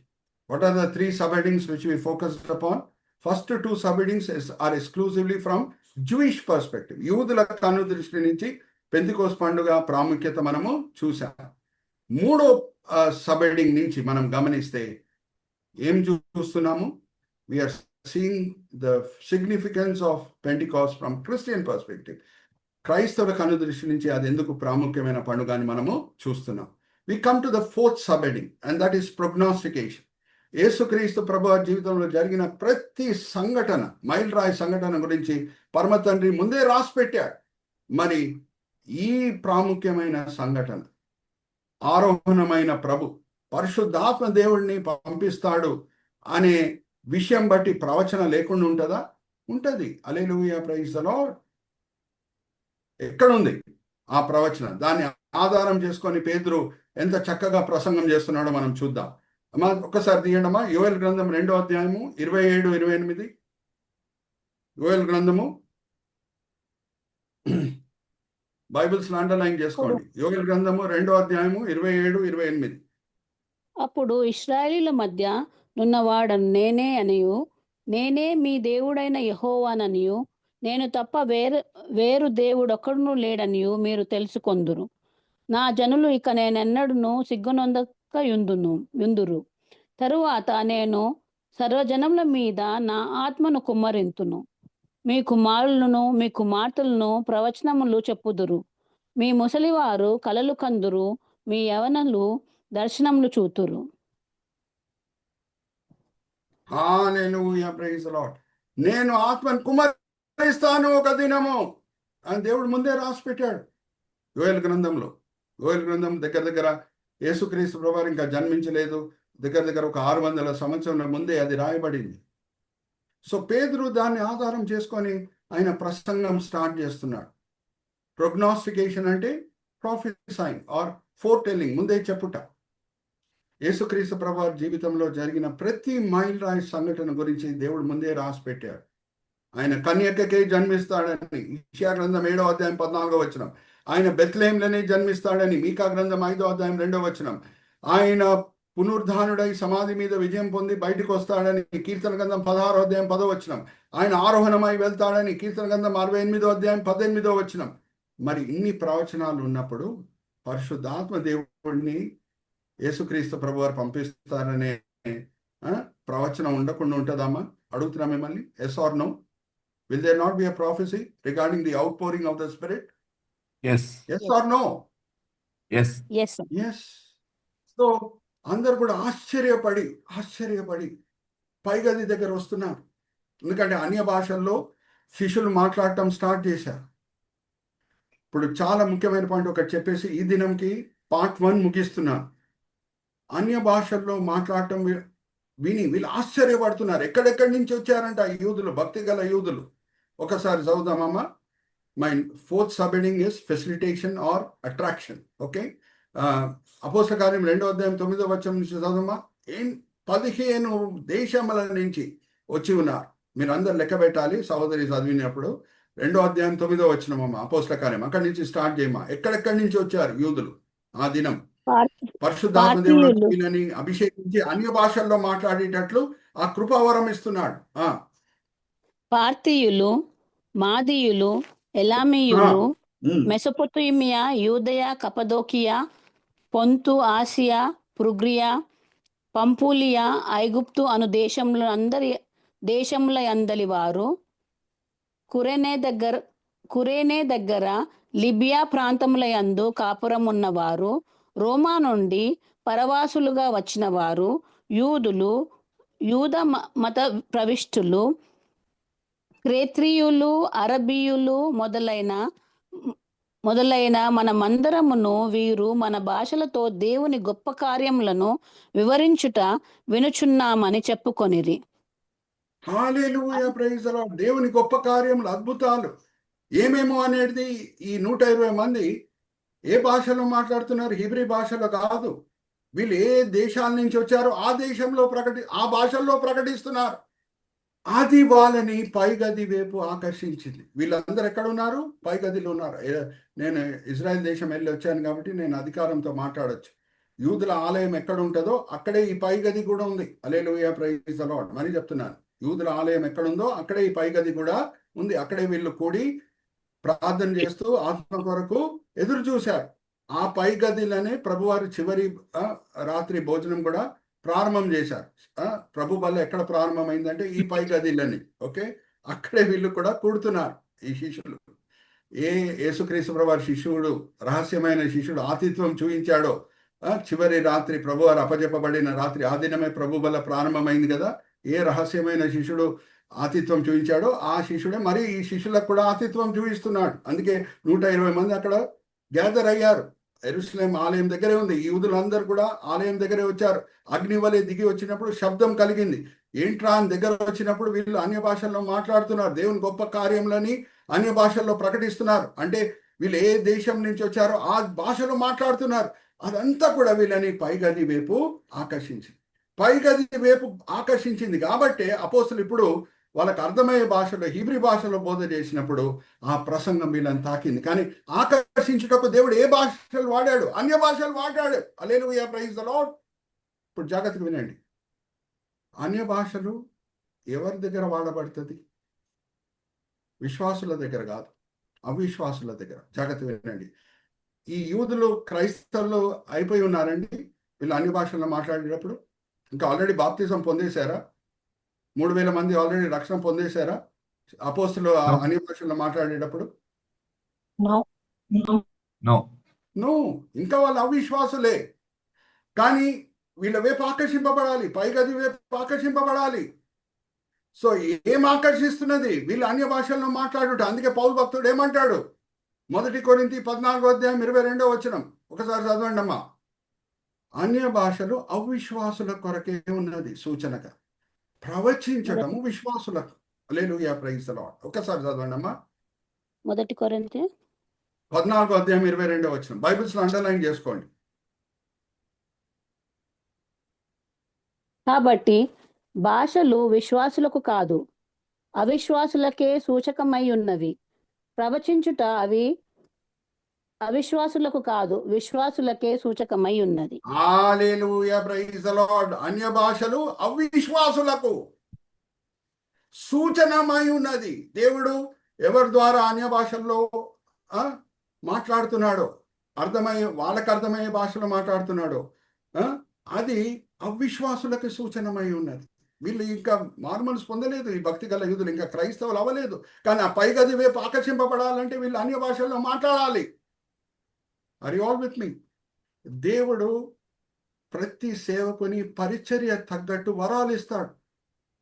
What are the three subheadings which we focused upon? First two subheadings are exclusively from Jewish perspective. యూదుల కన్ను దృష్టి నుంచి Pentecost పండుగ ప్రాముఖ్యత మనము చూసాం. మూడో సబ్హెడింగ్ నుంచి మనం గమనిస్తే ఏం చూస్తున్నాము? We are seeing the significance of Pentecost from Christian perspective. క్రైస్తవుల కన్ను దృష్టి నుంచి అది ఎందుకు ప్రాముఖ్యమైన పండుగ అని మనము చూస్తున్నాం. We come to the fourth subheading and that is prognostication. యేసుక్రీస్తు ప్రభువు జీవితంలో జరిగిన ప్రతి సంఘటన, మైలురాయి సంఘటన గురించి పరమ తండ్రి ముందే రాసి పెట్టాడు. మరి ఈ ప్రాముఖ్యమైన సంఘటన, ఆరోహణమైన ప్రభు పరిశుద్ధాత్మ దేవుడిని పంపిస్తాడు అనే విషయం బట్టి ప్రవచన లేకుండా ఉంటుందా? ఉంటది. హల్లెలూయా, ప్రైజ్ ద లార్డ్. ఎక్కడుంది ఆ ప్రవచన? దాన్ని ఆధారం చేసుకొని పేతురు ఎంత చక్కగా ప్రసంగం చేస్తున్నాడో మనం చూద్దాం. అమ్మా ఒక్కసారి తీయండమ్మా. యోయేలు గ్రంథం 2వ అధ్యాయము 27, 28. యోయేలు గ్రంథము బైబిల్స్ అండర్లైన్ చేసుకోండి. యోయేలు గ్రంథము 2వ అధ్యాయము 27, 28. అప్పుడు ఇశ్రాయేలీల మధ్య నున్నవాడను నేనే అనియు, నేనే మీ దేవుడైన యెహోవాననియు, నేను తప్ప వేరు దేవుడొక్కడును లేడనియు మీరు తెలుసుకొందురు. నా జనులు ఇక నేనెన్నడూను సిగ్గునొందక యుందురు. తరువాత నేను సర్వజనముల మీద నా ఆత్మను కుమ్మరింతును. మీ కుమారులను మీ కుమార్తెలను ప్రవచనములు చెప్పుదురు. మీ ముసలివారు కలలు కందురు. మీ యవనలు దర్శనములు చూతురు. హల్లెలూయా, ప్రైజ్ ది లార్డ్. నేను ఆత్మను కుమ్మరిస్తాను ఒక దినము అని దేవుడు ముందే రాసి పెట్టాడు యోయేలు గ్రంథంలో. యోయేలు గ్రంథం దగ్గర యేసుక్రీస్తు ప్రభువారు ఇంకా జన్మించలేదు. దగ్గర ఒక 600 సంవత్సరాల ముందే అది రాయబడింది. సో పేతురు దాన్ని ఆధారం చేసుకొని ఆయన ప్రసంగం స్టార్ట్ చేస్తున్నాడు. ప్రొగ్నాస్టికేషన్ అంటే ప్రొఫెసైయింగ్ ఆర్ ఫోర్టెల్లింగ్, ముందే చెప్పుట. యేసుక్రీస్తు ప్రభువారి జీవితంలో జరిగిన ప్రతి మైలురాయి సంఘటన గురించి దేవుడు ముందే రాసి పెట్టాడు. ఆయన కన్యకకే జన్మిస్తాడని యెషయా గ్రంథం 7వ అధ్యాయం 14వ వచనం. ఆయన బెత్లెహేంలోనే జన్మిస్తాడని మీకా గ్రంథం 5వ అధ్యాయం 2వ వచనం. ఆయన పునరుద్ధానుడై సమాధి మీద విజయం పొంది బయటకు వస్తాడని కీర్తన గ్రంథం 16వ అధ్యాయం 10వ వచనం. ఆయన ఆరోహణమై వెళ్తాడని కీర్తన గ్రంథం 68వ అధ్యాయం 18వ వచనం. మరి ఇన్ని ప్రవచనాలు ఉన్నప్పుడు పరిశుద్ధాత్మ దేవుడిని యేసుక్రీస్తు ప్రభువారు పంపిస్తారనే ప్రవచనం ఉండకుండా ఉంటుందమ్మా? అడుగుతున్నా మిమ్మల్ని. Yes or no? Will there not be a prophecy regarding the outpouring of the spirit? Yes. Yes or no? Yes. Yes. So అందరు కూడా ఆశ్చర్యపడి పైగది దగ్గర వస్తున్నారు. ఎందుకంటే అన్య భాషల్లో శిష్యులు మాట్లాడటం స్టార్ట్ చేశారు. ఇప్పుడు చాలా ముఖ్యమైన పాయింట్ ఒకటి చెప్పేసి ఈ దినంకి పార్ట్ 1 ముగిస్తున్నాను. అన్య భాషల్లో మాట్లాడటం విని వీళ్ళు ఆశ్చర్యపడుతున్నారు. ఎక్కడెక్కడి నుంచి వచ్చారంట ఈ యూదులు, భక్తి గల యూదులు. ఒకసారి చదువుదామమ్మా. My fourth subheading is facilitation or attraction. Okay, అపోస్తల కార్యం 2వ అధ్యాయం 9వ వచనం నుంచి చదువుమా. 15 దేశముల నుంచి వచ్చి ఉన్నారు. మీరు అందరు లెక్క పెట్టాలి సహోదరి చదివినప్పుడు. 2వ అధ్యాయం 9వ వచనమమ్మా, అపోస్తల కార్యం అక్కడి నుంచి స్టార్ట్ చేయమా. ఎక్కడెక్కడి నుంచి వచ్చారు యూదులు ఆ దినం? పరిశుద్ధాత్మ దేవుడు వచ్చి పార్తీయులు వీళ్ళని అభిషేకించి అన్య భాషల్లో మాట్లాడేటట్లు ఆ కృపావరం ఇస్తున్నాడు. పార్తీయులు, మాదీయులు, ఎలామీయులు, ఉమ్. మెసొపొతేమియా, యూదయ, కపదోకియా, పొంతు, ఆసియా, పృగ్రియా, పంపులియా, ఐగుప్తు అను దేశముల అందలి వారు, కురేనే దగ్గర లిబియా ప్రాంతముల యందు కాపురం ఉన్నవారు, రోమా నుండి పరవాసులుగా వచ్చిన వారు, యూదులు, యూద మత ప్రవిష్టులు, క్రేత్రియులు, అరబీయులు మొదలైన మనమందరమును వీరు మన భాషలతో దేవుని గొప్ప కార్యములను వివరించుట వినుచున్నామని చెప్పుకొనిరి. హల్లెలూయా, ప్రైజ్ ది లార్డ్. దేవుని గొప్ప కార్యములు, అద్భుతాలు ఏమేమో అనేది ఈ 120 మంది ఏ భాషలో మాట్లాడుతున్నారు? హీబ్రీ భాషలో కాదు. వీళ్ళు ఏ దేశాల నుంచి వచ్చారో ఆ భాషల్లో ప్రకటిస్తున్నారు. అది వాళ్ళని పైగది వైపు ఆకర్షించింది. వీళ్ళందరూ ఎక్కడ ఉన్నారు? పైగదిలో ఉన్నారు. నేను ఇజ్రాయెల్ దేశం వెళ్ళి వచ్చాను కాబట్టి నేను అధికారంతో మాట్లాడొచ్చు. యూదుల ఆలయం ఎక్కడ ఉంటుందో అక్కడే ఈ పైగది కూడా ఉంది. హల్లెలూయా, ప్రైజ్ ది లార్డ్. మరి చెప్తున్నాను, యూదుల ఆలయం ఎక్కడుందో అక్కడే ఈ పైగది కూడా ఉంది. అక్కడే వీళ్ళు కూడి ప్రార్థన చేస్తూ ఆత్మ కొరకు ఎదురు చూశారు. ఆ పైగదిలోనే ప్రభువారి చివరి రాత్రి భోజనం కూడా ప్రారంభం చేశారు. ప్రభు బల్ల ఎక్కడ ప్రారంభమైందంటే ఈ పైగదిలోని. ఓకే, అక్కడే వీళ్ళు కూడా కూడుతున్నారు ఈ శిష్యులు. యేసుక్రీస్తు ప్రభువారి శిష్యుడు, రహస్యమైన శిష్యుడు ఆతిథ్యం చూపించాడో చివరి రాత్రి ప్రభువారు అప్పజెప్పబడిన రాత్రి ఆ దినమే ప్రభు బల్ల ప్రారంభమైంది కదా. ఏ రహస్యమైన శిష్యుడు ఆతిథ్యం చూపించాడో ఆ శిష్యుడే మరి ఈ శిష్యులకు కూడా ఆతిథ్యం చూపిస్తున్నాడు. అందుకే 120 మంది అక్కడ గ్యాదర్ అయ్యారు. యెరూషలేం ఆలయం దగ్గరే ఉంది. ఈ యూదులందరూ కూడా ఆలయం దగ్గరే వచ్చారు. అగ్ని వలె దిగి వచ్చినప్పుడు శబ్దం కలిగింది. ఏంట్రా అని దగ్గర వచ్చినప్పుడు వీళ్ళు అన్య భాషల్లో మాట్లాడుతున్నారు. దేవుని గొప్ప కార్యములని అన్య భాషల్లో ప్రకటిస్తున్నారు. అంటే వీళ్ళు ఏ దేశం నుంచి వచ్చారో ఆ భాషలో మాట్లాడుతున్నారు. అదంతా కూడా వీళ్ళని పైగది వైపు ఆకర్షించింది. కాబట్టి అపోస్తలులు ఇప్పుడు వాళ్ళకి అర్థమయ్యే భాషలో, హీబ్రీ భాషలో బోధ చేసినప్పుడు ఆ ప్రసంగం వీళ్ళని తాకింది. కానీ ఆకర్షించుటకు దేవుడు ఏ భాషలు వాడాడు? అన్య భాషలు వాడాడు. హల్లెలూయా, ప్రైజ్ ది లార్డ్. ఇప్పుడు జాగ్రత్తగా వినండి. అన్య భాషలు ఎవరి దగ్గర వాడబడుతుంది? విశ్వాసుల దగ్గర కాదు, అవిశ్వాసుల దగ్గర. జాగ్రత్తగా వినండి. ఈ యూదులు క్రైస్తవులు అయిపోయి ఉన్నారండి వీళ్ళు అన్య భాషల్లో మాట్లాడేటప్పుడు. ఇంకా ఆల్రెడీ బాప్తిజం పొందేశారా? 3000 మంది ఆల్రెడీ రక్షణ పొందేశారా అపోస్తలులు అన్య భాషల్లో మాట్లాడేటప్పుడు? నో. ఇంకా వాళ్ళు అవిశ్వాసులే. కానీ వీళ్ళ వైపు ఆకర్షింపబడాలి, పైగది వైపు ఆకర్షింపబడాలి. సో ఏం ఆకర్షిస్తున్నది? వీళ్ళు అన్య భాషల్లో మాట్లాడుట. అందుకే పౌలు భక్తుడు ఏమంటాడు? 1 కొరింథీ 14వ అధ్యాయం 22వ వచనం ఒకసారి చదవండి అమ్మా. అన్య భాషలు అవిశ్వాసుల కొరకే ఉన్నది సూచనగా, ప్రవచించటము విశ్వాసులకు. హల్లెలూయా, ప్రైజ్ ది లార్డ్. ఒకసారి చదవండి అమ్మా. 1 కొరింథీ 14వ అధ్యాయం 22వ వచనం. బైబిల్స్ లో అండర్లైన్ చేసుకోండి. కాబట్టి భాషలు విశ్వాసులకు కాదు, అవిశ్వాసులకే సూచకమై ఉన్నవి. ప్రవచించుట అవి అవిశ్వాసులకు కాదు, విశ్వాసులకే సూచకమై ఉన్నది. హల్లెలూయా, ప్రైజ్ ది లార్డ్. అన్య భాషలు అవిశ్వాసులకు సూచనమై ఉన్నది. దేవుడు ఎవరి ద్వారా అన్య భాషల్లో మాట్లాడుతున్నాడో, వాళ్ళకి అర్థమయ్యే భాషలో మాట్లాడుతున్నాడో అది అవిశ్వాసులకు సూచనమై ఉన్నది. వీళ్ళు ఇంకా మార్మల్స్ పొందలేదు, ఈ భక్తి గల యూదులు ఇంకా క్రైస్తవులు అవ్వలేదు. కానీ ఆ పైగది వైపు ఆకర్షింపబడాలంటే వీళ్ళు అన్య భాషల్లో మాట్లాడాలి. ఆర్ యు ఆల్ విత్ మీ? దేవుడు ప్రతి సేవకుని పరిచర్య తగ్గట్టు వరాలు ఇస్తాడు.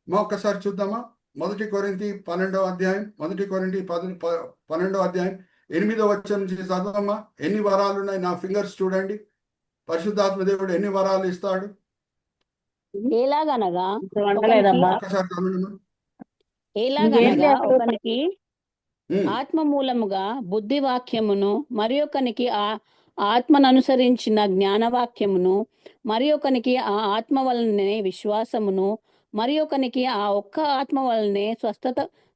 ఒక్కసారి చూద్దామా? 1 కొరింథీ 12వ అధ్యాయం 12వ అధ్యాయం 8వ వచనం నుంచి చదవమ్మా. ఎన్ని వరాలు ఉన్నాయి? నా ఫింగర్స్ చూడండి. పరిశుద్ధాత్మ దేవుడు ఎన్ని వరాలు ఇస్తాడు? ఎలాగనగా ఒకనికి ఆత్మ మూలముగా బుద్ధి వాక్యమును, మరి ఒకనికి ఆత్మను అనుసరించిన జ్ఞానవాక్యమును, మరి ఒకనికి ఆ ఆత్మ వలనే విశ్వాసమును, మరి ఒకనికి ఆ ఒక్క ఆత్మ వలనే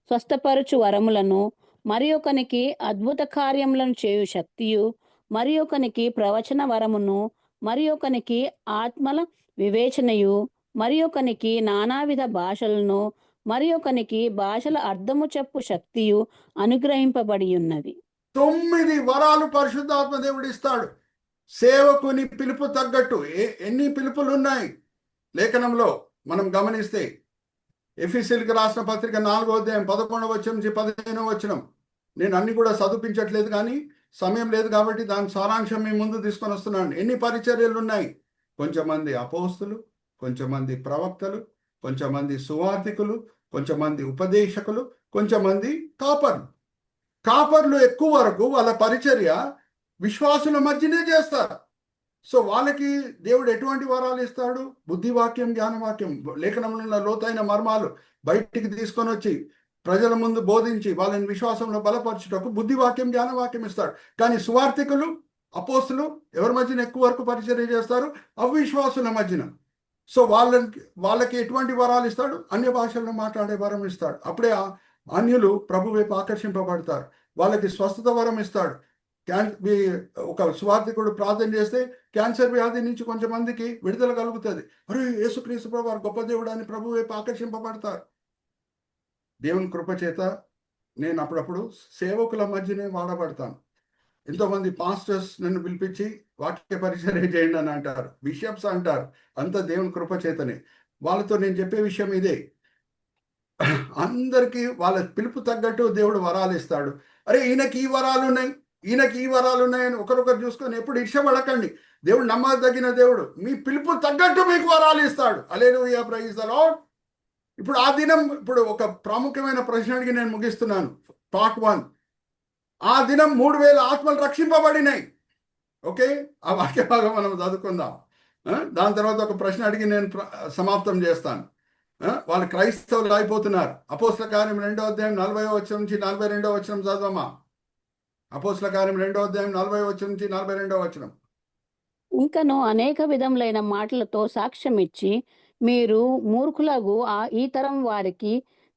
స్వస్థపరచు వరములను, మరి ఒకనికి అద్భుత కార్యములను చేయు శక్తియు, మరి ఒకనికి ప్రవచన వరమును, మరి ఒకనికి ఆత్మల వివేచనయు, మరి ఒకనికి నానావిధ భాషలను, మరి ఒకనికి భాషల అర్థము చెప్పు శక్తియు అనుగ్రహింపబడి ఉన్నది. 9 వరాలు పరిశుద్ధాత్మ దేవుడు ఇస్తాడు. సేవకుని పిలుపు తగ్గట్టు ఎన్ని పిలుపులు ఉన్నాయి లేఖనంలో మనం గమనిస్తే, ఎఫెసీయులకు రాసిన పత్రిక 4వ అధ్యాయం 11వ వచనం నుంచి 15వ వచనం. నేను అన్ని కూడా చదివించట్లేదు, కానీ సమయం లేదు కాబట్టి దాని సారాంశం మీ ముందు తీసుకొని వస్తున్నాను. ఎన్ని పరిచర్యలు ఉన్నాయి? కొంచెమంది అపోస్తులు, కొంచెమంది ప్రవక్తలు, కొంచెమంది సువార్థికులు, కొంచెమంది ఉపదేశకులు, కొంచెమంది కాపర్లు ఎక్కువ వరకు వాళ్ళ పరిచర్య విశ్వాసుల మధ్యనే చేస్తారు. సో వాళ్ళకి దేవుడు ఎటువంటి వరాలు ఇస్తాడు? బుద్ధివాక్యం, జ్ఞానవాక్యం, లేఖనంలో ఉన్న లోతైన మర్మాలు బయటికి తీసుకొని వచ్చి ప్రజల ముందు బోధించి వాళ్ళని విశ్వాసంలో బలపరచుటకు బుద్ధివాక్యం, జ్ఞానవాక్యం ఇస్తాడు. కానీ సువార్థికులు, అపోస్తులు ఎవరి మధ్యన ఎక్కువ వరకు పరిచర్య చేస్తారు? అవిశ్వాసుల మధ్యన. సో వాళ్ళకి ఎటువంటి వరాలు ఇస్తాడు? అన్య భాషల్లో మాట్లాడే వరం ఇస్తాడు. అప్పుడే అన్యులు ప్రభు వైపు ఆకర్షింపబడతారు. వాళ్ళకి స్వస్థత వరం ఇస్తాడు. ఒక సువార్థికుడు ప్రార్థన చేస్తే క్యాన్సర్ వ్యాధి నుంచి కొంచెమందికి విడుదల కలుగుతుంది. అరే, యేసుక్రీస్తు ప్రభు వారు గొప్ప దేవుడు అని ప్రభు వైపు ఆకర్షింపబడతారు. దేవుని కృప చేత నేను అప్పుడప్పుడు సేవకుల మధ్యనే వాడబడతాను. ఎంతోమంది పాస్టర్స్ నన్ను పిలిపించి వాక్య పరిచర్య చేయండి అని అంటారు, బిషప్స్ అంటారు. అంత దేవుని కృప చేతనే. వాళ్ళతో నేను చెప్పే విషయం ఇదే, అందరికీ వాళ్ళ పిలుపు తగ్గట్టు దేవుడు వరాలు ఇస్తాడు. అరే, ఈయనకి ఈ వరాలు ఉన్నాయి, ఈయనకి ఈ వరాలు ఉన్నాయని ఒకరొకరు చూసుకొని ఎప్పుడు ఇష్టపడకండి. దేవుడు నమ్మదగిన దేవుడు. మీ పిలుపు తగ్గట్టు మీకు వరాలు ఇస్తాడు. హల్లెలూయా, ప్రైజ్ ద లార్డ్. ఇప్పుడు ఆ దినం, ఇప్పుడు ఒక ప్రాముఖ్యమైన ప్రశ్న అడిగి నేను ముగిస్తున్నాను. పార్ట్ 1. ఆ దినం 3000 ఆత్మలు రక్షింపబడినాయి. ఓకే, ఆ వాక్య భాగం మనం చదువుకుందాం. దాని తర్వాత ఒక ప్రశ్న అడిగి నేను సమాప్తం చేస్తాను. వాళ్ళు క్రైస్తవులు అయిపోతున్నారు. అపోస్తల కార్యం 2వ అధ్యాయం 40వ వచనం నుంచి 42వ వచనం చదవమా. అపోస్తల కార్యం 2వ అధ్యాయం 40వ వచనం నుంచి 42వ వచనం. ఇంకను అనేక విధములైన మాటలతో సాక్ష్యం ఇచ్చి, మీరు మూర్ఖులగు ఈ తరం వారికి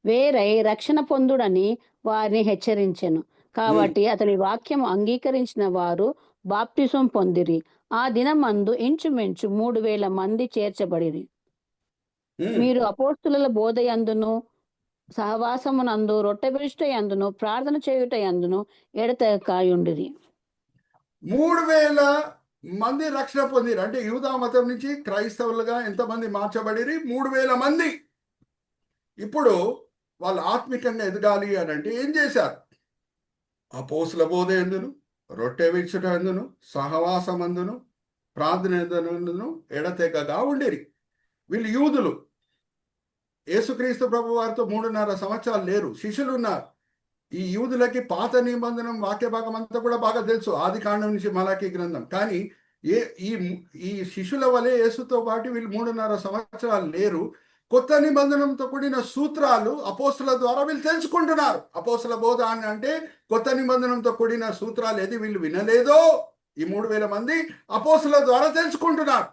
వేరై రక్షణ పొందుడని వారిని హెచ్చరించెను. కాబట్టి అతని వాక్యం అంగీకరించిన వారు బాప్తిసం పొందిరి. ఆ దినమందు ఇంచుమించు 3000 మంది చేర్చబడిరి. మీరు అపోస్తుల బోధయందును, సహవాసమునందు, రొట్టె విరుచుట యందును, ప్రార్థన చేయుట యందును ఎడతెగకయుండిరి. 3000 మంది రక్షణ పొందిరు. అంటే యూదా మతం నుంచి క్రైస్తవులుగా ఎంతమంది మార్చబడిరి? 3000 మంది. ఇప్పుడు వాళ్ళు ఆత్మికంగా ఎదగాలి అని అంటే ఏం చేశారు? అపోస్తుల బోధ ఎందును, రొట్టె విరుచుట ఎందును, సహవాసమందును, ప్రార్థన ఎందును ఎడతెగగా ఉండిరి. వీళ్ళు యూదులు. యేసుక్రీస్తు ప్రభు వారితో 3.5 సంవత్సరాలు లేరు, శిష్యులు ఉన్నారు. ఈ యూదులకి పాత నిబంధనం వాక్య భాగం అంతా కూడా బాగా తెలుసు, ఆది కాండం నుంచి మలాకీ గ్రంథం. కానీ ఈ శిష్యుల వలె యేసుతో పాటు వీళ్ళు 3.5 సంవత్సరాలు లేరు. కొత్త నిబంధనంతో కూడిన సూత్రాలు అపోస్తుల ద్వారా వీళ్ళు తెలుసుకుంటున్నారు. అపోస్తుల బోధ అని అంటే కొత్త నిబంధనంతో కూడిన సూత్రాలు ఏది వీళ్ళు వినలేదో ఈ 3000 మంది అపోస్తుల ద్వారా తెలుసుకుంటున్నారు.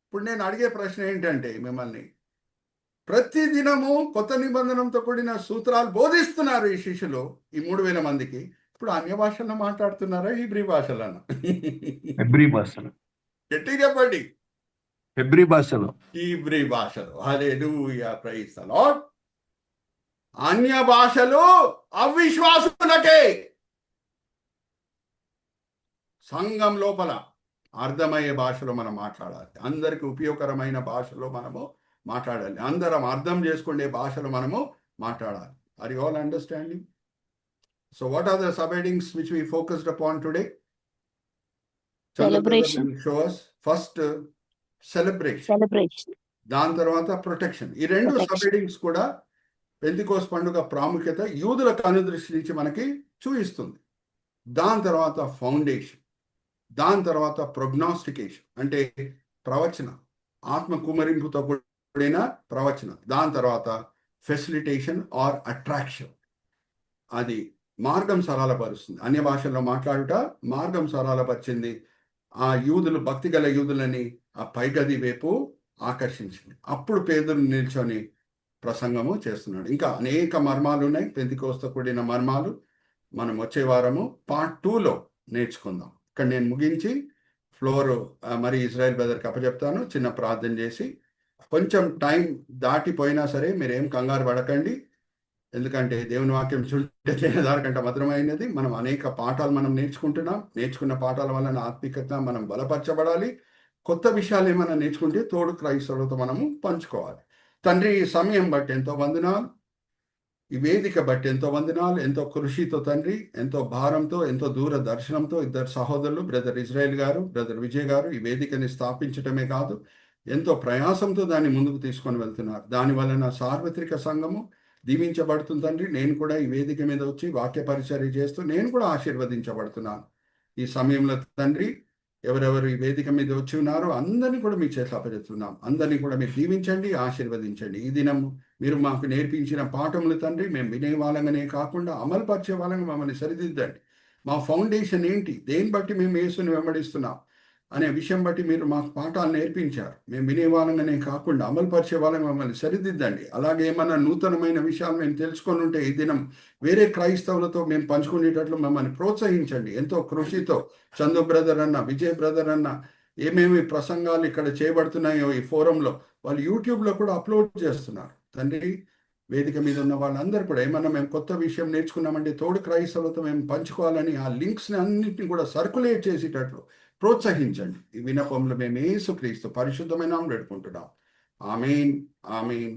ఇప్పుడు నేను అడిగే ప్రశ్న ఏంటంటే, మిమ్మల్ని ప్రతి దినము కొత్త నిబంధనంతో కూడిన సూత్రాలు బోధిస్తున్నారు ఈ శిష్యులు, ఈ 3000 మందికి. ఇప్పుడు అన్య భాషల్లో మాట్లాడుతున్నారా, హీబ్రీ భాషలోనా? హెబ్రీ భాషలో. గట్టిగా చెప్పండి. హెబ్రీ భాషలో. హీబ్రీ భాషలో. హల్లెలూయా, ప్రైజ్ ద లార్డ్. అన్య భాషలు అవిశ్వాసులకే. సంఘం లోపల అర్థమయ్యే భాషలో మనం మాట్లాడాలి. అందరికి ఉపయోగకరమైన భాషలో మనము మాట్లాడాలి. అందరం అర్థం చేసుకునే భాషలో మనము మాట్లాడాలి. Are you all understanding? So what are the sub headings which we focused upon today? Celebration. Show us first celebration, దాని తర్వాత ప్రొటెక్షన్. ఈ 2 సబ్ హెడింగ్స్ కూడా పెంతెకోస్తు పండుగ ప్రాముఖ్యత యూదుల కనుదృష్టి నుంచి మనకి చూపిస్తుంది. దాని తర్వాత ఫౌండేషన్, దాని తర్వాత ప్రొగ్నాస్టికేషన్ అంటే ప్రవచన, ఆత్మ కుమరింపుతో కూడిన ప్రవచన. దాని తర్వాత ఫెసిలిటేషన్ ఆర్ అట్రాక్షన్, అది మార్గం సరళపరుస్తుంది. అన్య భాషల్లో మాట్లాడుట మార్గం సరళపరిచింది. ఆ యూదులు, భక్తి గల యూదులని ఆ పైగది వైపు ఆకర్షించింది. అప్పుడు పేదలు నిల్చొని ప్రసంగము చేస్తున్నాడు. ఇంకా అనేక మర్మాలు ఉన్నాయి, పెంతెకోస్తుతో కూడిన మర్మాలు. మనం వచ్చే వారము పార్ట్ 2లో నేర్చుకుందాం. ఇక్కడ నేను ముగించి ఫ్లోర్ మరి ఇజ్రాయెల్ బ్రదర్కి అప్పచెప్తాను. చిన్న ప్రార్థన చేసి, కొంచెం టైం దాటిపోయినా సరే మీరేం కంగారు పడకండి. ఎందుకంటే దేవుని వాక్యం చుట్టే దానికంటే మధురమైనది. మనం అనేక పాఠాలు మనం నేర్చుకుంటున్నాం. నేర్చుకున్న పాఠాల వలన ఆత్మికంగా మనం బలపరచబడాలి. కొత్త విషయాలు ఏమైనా నేర్చుకుంటే తోడు క్రైస్తవులతో మనము పంచుకోవాలి. తండ్రి, ఈ సమయం బట్టి ఎంతో వందనాలు, ఈ వేదిక బట్టి ఎంతో వందనాలు. ఎంతో కృషితో తండ్రి, ఎంతో భారంతో, ఎంతో దూర దర్శనంతో ఇద్దరు సహోదరులు, బ్రదర్ ఇజ్రాయెల్ గారు, బ్రదర్ విజయ్ గారు, ఈ వేదికని స్థాపించటమే కాదు ఎంతో ప్రయాసంతో దాన్ని ముందుకు తీసుకొని వెళ్తున్నారు. దాని వలన సార్వత్రిక సంఘము దీవించబడుతుంది తండ్రి. నేను కూడా ఈ వేదిక మీద వచ్చి వాక్య పరిచర్య చేస్తూ నేను కూడా ఆశీర్వదించబడుతున్నాను. ఈ సమయంలో తండ్రి, ఎవరెవరు ఈ వేదిక మీద వచ్చి ఉన్నారో అందరినీ కూడా మీ చేతిలో అప్పచెప్తున్నాం. అందరినీ కూడా మీరు దీవించండి, ఆశీర్వదించండి. ఈ దినం మీరు మాకు నేర్పించిన పాఠములు తండ్రి, మేము వినే వాళ్ళంగానే కాకుండా అమలు పరిచే వాళ్ళంగా మమ్మల్ని సరిదిద్దండి. మా ఫౌండేషన్ ఏంటి, దేని బట్టి మేము యేసుని వెంబడిస్తున్నాం అనే విషయం బట్టి మీరు మాకు పాఠాలు నేర్పించారు. మేము వినే వాళ్ళంగానే కాకుండా అమలు పరిచే వాళ్ళని మమ్మల్ని సరిదిద్దండి. అలాగే ఏమన్నా నూతనమైన విషయాలు మేము తెలుసుకొని ఉంటే ఈ దినం వేరే క్రైస్తవులతో మేము పంచుకునేటట్లు మమ్మల్ని ప్రోత్సహించండి. ఎంతో కృషితో చందు బ్రదర్ అన్న, విజయ్ బ్రదర్ అన్న ఏమేమి ప్రసంగాలు ఇక్కడ చేయబడుతున్నాయో ఈ ఫోరంలో వాళ్ళు యూట్యూబ్లో కూడా అప్లోడ్ చేస్తున్నారు. తండ్రి, వేదిక మీద ఉన్న వాళ్ళందరూ కూడా ఏమన్నా మేము కొత్త విషయం నేర్చుకున్నామంటే తోడు క్రైస్తవులతో మేము పంచుకోవాలని ఆ లింక్స్ని అన్నింటినీ కూడా సర్క్యులేట్ చేసేటట్లు ప్రోత్సహించండి. ఈ విన్నపంలో మేము యేసుక్రీస్తు పరిశుద్ధమైన నామములో వేడుకుంటున్నాం. ఆమేన్, ఆమేన్.